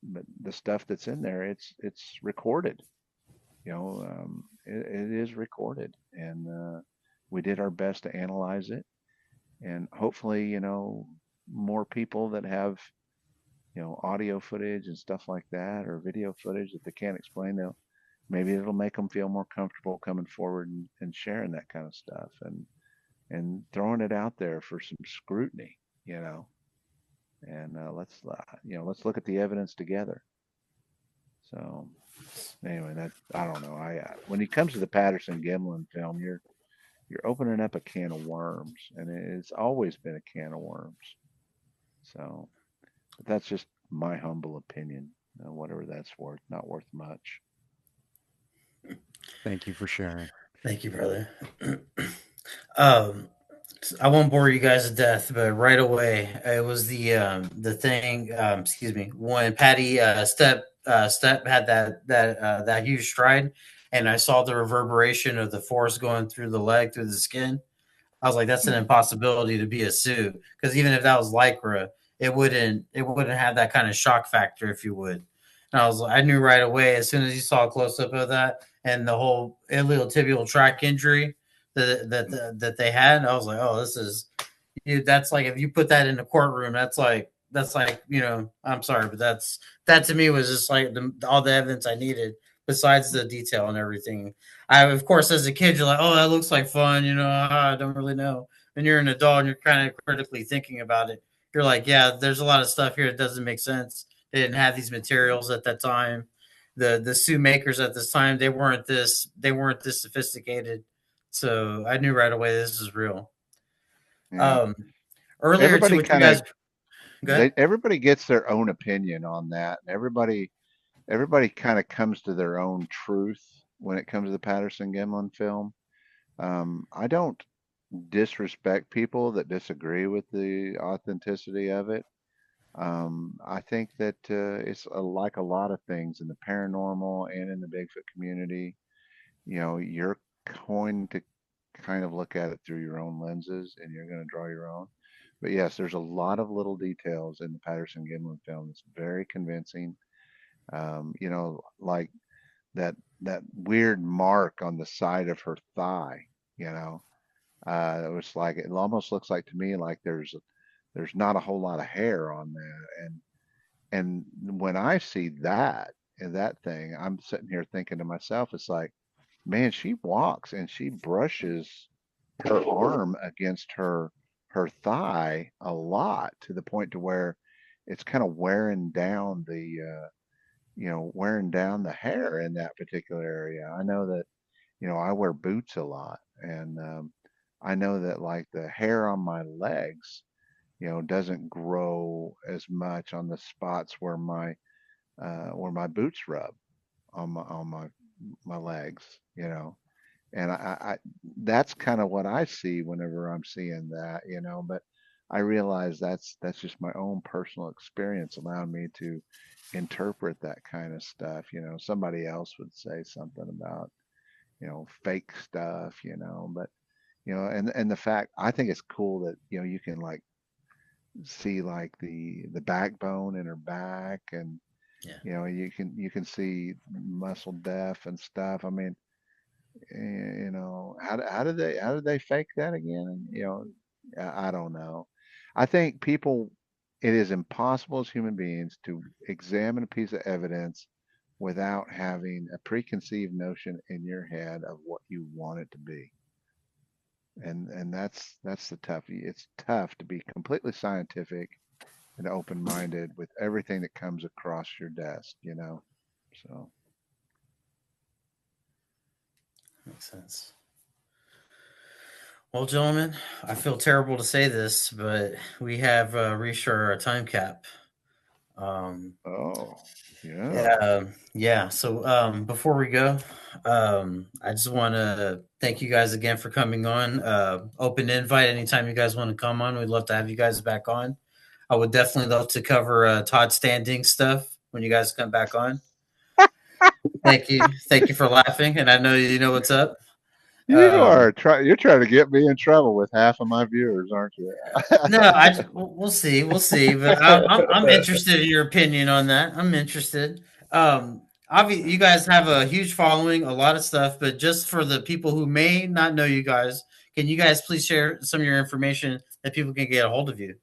but the stuff that's in there, it's recorded. It is recorded, and we did our best to analyze it, and hopefully, more people that have audio footage and stuff like that, or video footage that they can't explain, maybe it'll make them feel more comfortable coming forward and sharing that kind of stuff and throwing it out there for some scrutiny, and let's look at the evidence together. So anyway, I don't know. When it comes to the Patterson Gimlin film, you're opening up a can of worms, and it's always been a can of worms. So, but that's just my humble opinion. Whatever that's worth, not worth much. Thank you for sharing. Thank you, brother. I won't bore you guys to death, but right away it was the thing. Excuse me, when Patty Step had that huge stride, and I saw the reverberation of the force going through the leg, through the skin. I was like, that's an impossibility to be a suit, because even if that was Lycra, it wouldn't have that kind of shock factor, if you would. And I knew right away as soon as you saw a close up of that and the whole iliotibial tract injury that they had. I was like, oh, this is, dude, that's like, if you put that in the courtroom, that's like I'm sorry, but that to me was just like all the evidence I needed besides the detail and everything. Of course, as a kid, you're like, oh, that looks like fun. I don't really know. When you're an adult and you're kind of critically thinking about it, you're like, yeah, there's a lot of stuff here that doesn't make sense. They didn't have these materials at that time. The suit makers at this time, they weren't this sophisticated. So I knew right away this is real. Yeah. Um, Earlier to Everybody what you kind of guys go ahead. everybody gets their own opinion on that. Everybody kind of comes to their own truth when it comes to the Patterson Gimlin film. I don't disrespect people that disagree with the authenticity of it. I think that it's like a lot of things in the paranormal and in the Bigfoot community. You're going to kind of look at it through your own lenses and you're going to draw your own. But yes, there's a lot of little details in the Patterson Gimlin film that's very convincing. Like that weird mark on the side of her thigh, you know. It was like it almost looks like to me like there's not a whole lot of hair on there. And when I see that thing, I'm sitting here thinking to myself, it's like, man, she walks and she brushes her arm against her thigh a lot to the point to where it's kind of wearing down the hair in that particular area. I know that, I wear boots a lot, and I know that like the hair on my legs, doesn't grow as much on the spots where my boots rub on my legs, and I that's kind of what I see whenever I'm seeing that, but I realize that's just my own personal experience allowing me to interpret that kind of stuff. Somebody else would say something about, fake stuff, but and the fact I think it's cool that, you can like see like the backbone in her back, and Yeah. you can see muscle depth and stuff. I mean, how did they fake that again? I don't know. I think it is impossible as human beings to examine a piece of evidence without having a preconceived notion in your head of what you want it to be. And that's the tough. It's tough to be completely scientific and open-minded with everything that comes across your desk. So, Makes sense. Well, gentlemen, I feel terrible to say this, but we have reached our time cap. Um, oh, yeah. yeah. So before we go, I just want to thank you guys again for coming on. Open invite anytime you guys want to come on. We'd love to have you guys back on. I would definitely love to cover Todd Standing stuff when you guys come back on. Thank you for laughing, and I know you know what's up. You're trying to get me in trouble with half of my viewers, aren't you? No, we'll see. But I'm interested in your opinion on that. I'm interested. Obviously, you guys have a huge following, a lot of stuff. But just for the people who may not know you guys, can you guys please share some of your information that people can get a hold of you?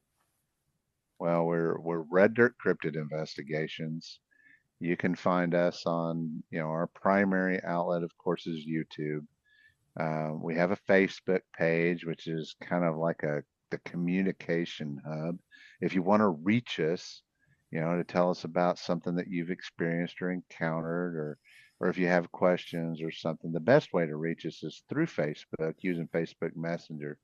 Well, we're Red Dirt Cryptid Investigations. You can find us on, our primary outlet, of course, is YouTube. We have a Facebook page, which is kind of like the communication hub. If you want to reach us, to tell us about something that you've experienced or encountered, or if you have questions or something, the best way to reach us is through Facebook using Facebook Messenger.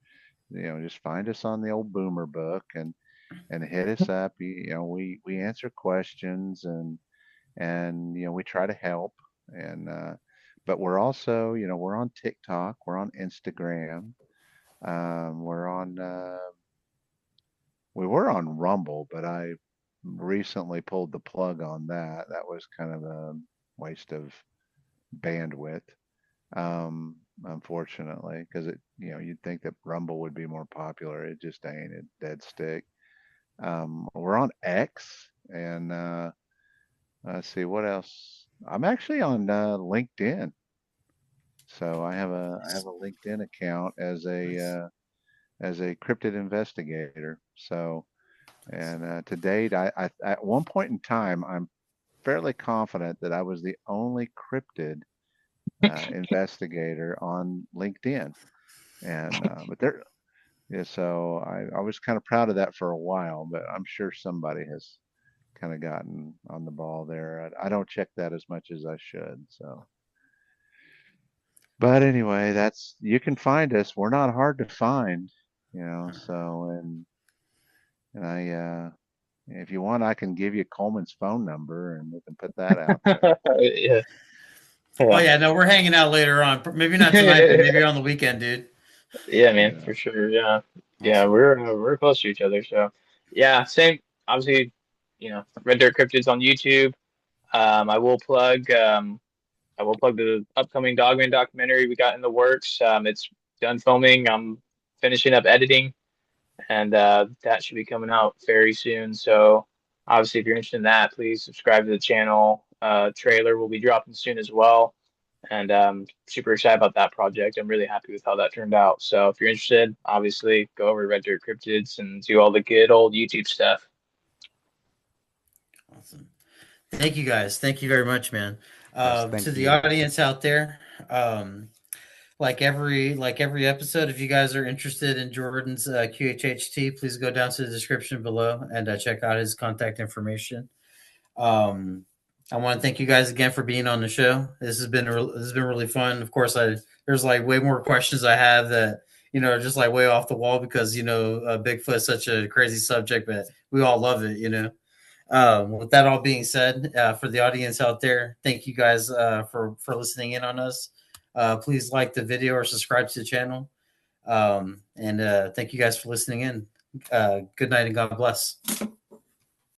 Just find us on the old Boomer book and hit us up. We answer questions, and we try to help. And but we're also, we're on TikTok, we're on Instagram, we're on we were on Rumble, but I recently pulled the plug on that. That was kind of a waste of bandwidth, unfortunately, because you'd think that Rumble would be more popular. It just ain't. It dead stick. We're on X, and let's see what else. I'm actually on LinkedIn. So I have a LinkedIn account as a cryptid investigator. So, and to date, I at one point in time, I'm fairly confident that I was the only cryptid investigator on LinkedIn, and but there. Yeah, so I was kind of proud of that for a while, but I'm sure somebody has kind of gotten on the ball there. I don't check that as much as I should. So, but anyway, you can find us. We're not hard to find, So and if you want, I can give you Coleman's phone number and we can put that out there. Yeah. Oh yeah, no, we're hanging out later on. Maybe not tonight, but maybe on the weekend, dude. Yeah, man, Yeah. for sure. Yeah, yeah, Awesome. we're close to each other. So, yeah, same. Obviously, Red Dirt Cryptids on YouTube. I will plug. I will plug the upcoming Dogman documentary we got in the works. It's done filming. I'm finishing up editing, and that should be coming out very soon. So, obviously, if you're interested in that, please subscribe to the channel. Trailer will be dropping soon as well. And super excited about that project. I'm really happy with how that turned out. So if you're interested, obviously go over to Red Dirt Cryptids and do all the good old YouTube stuff. Awesome. Thank you guys. Thank you very much, man. Yes, thank To the you. audience out there, like every episode, if you guys are interested in Jordan's QHHT, please go down to the description below and check out his contact information. I want to thank you guys again for being on the show. This has been really fun. Of course, there's like way more questions I have that are just like way off the wall because Bigfoot is such a crazy subject, but we all love it. With that all being said, for the audience out there, thank you guys for listening in on us. Please like the video or subscribe to the channel. And thank you guys for listening in. Good night and God bless.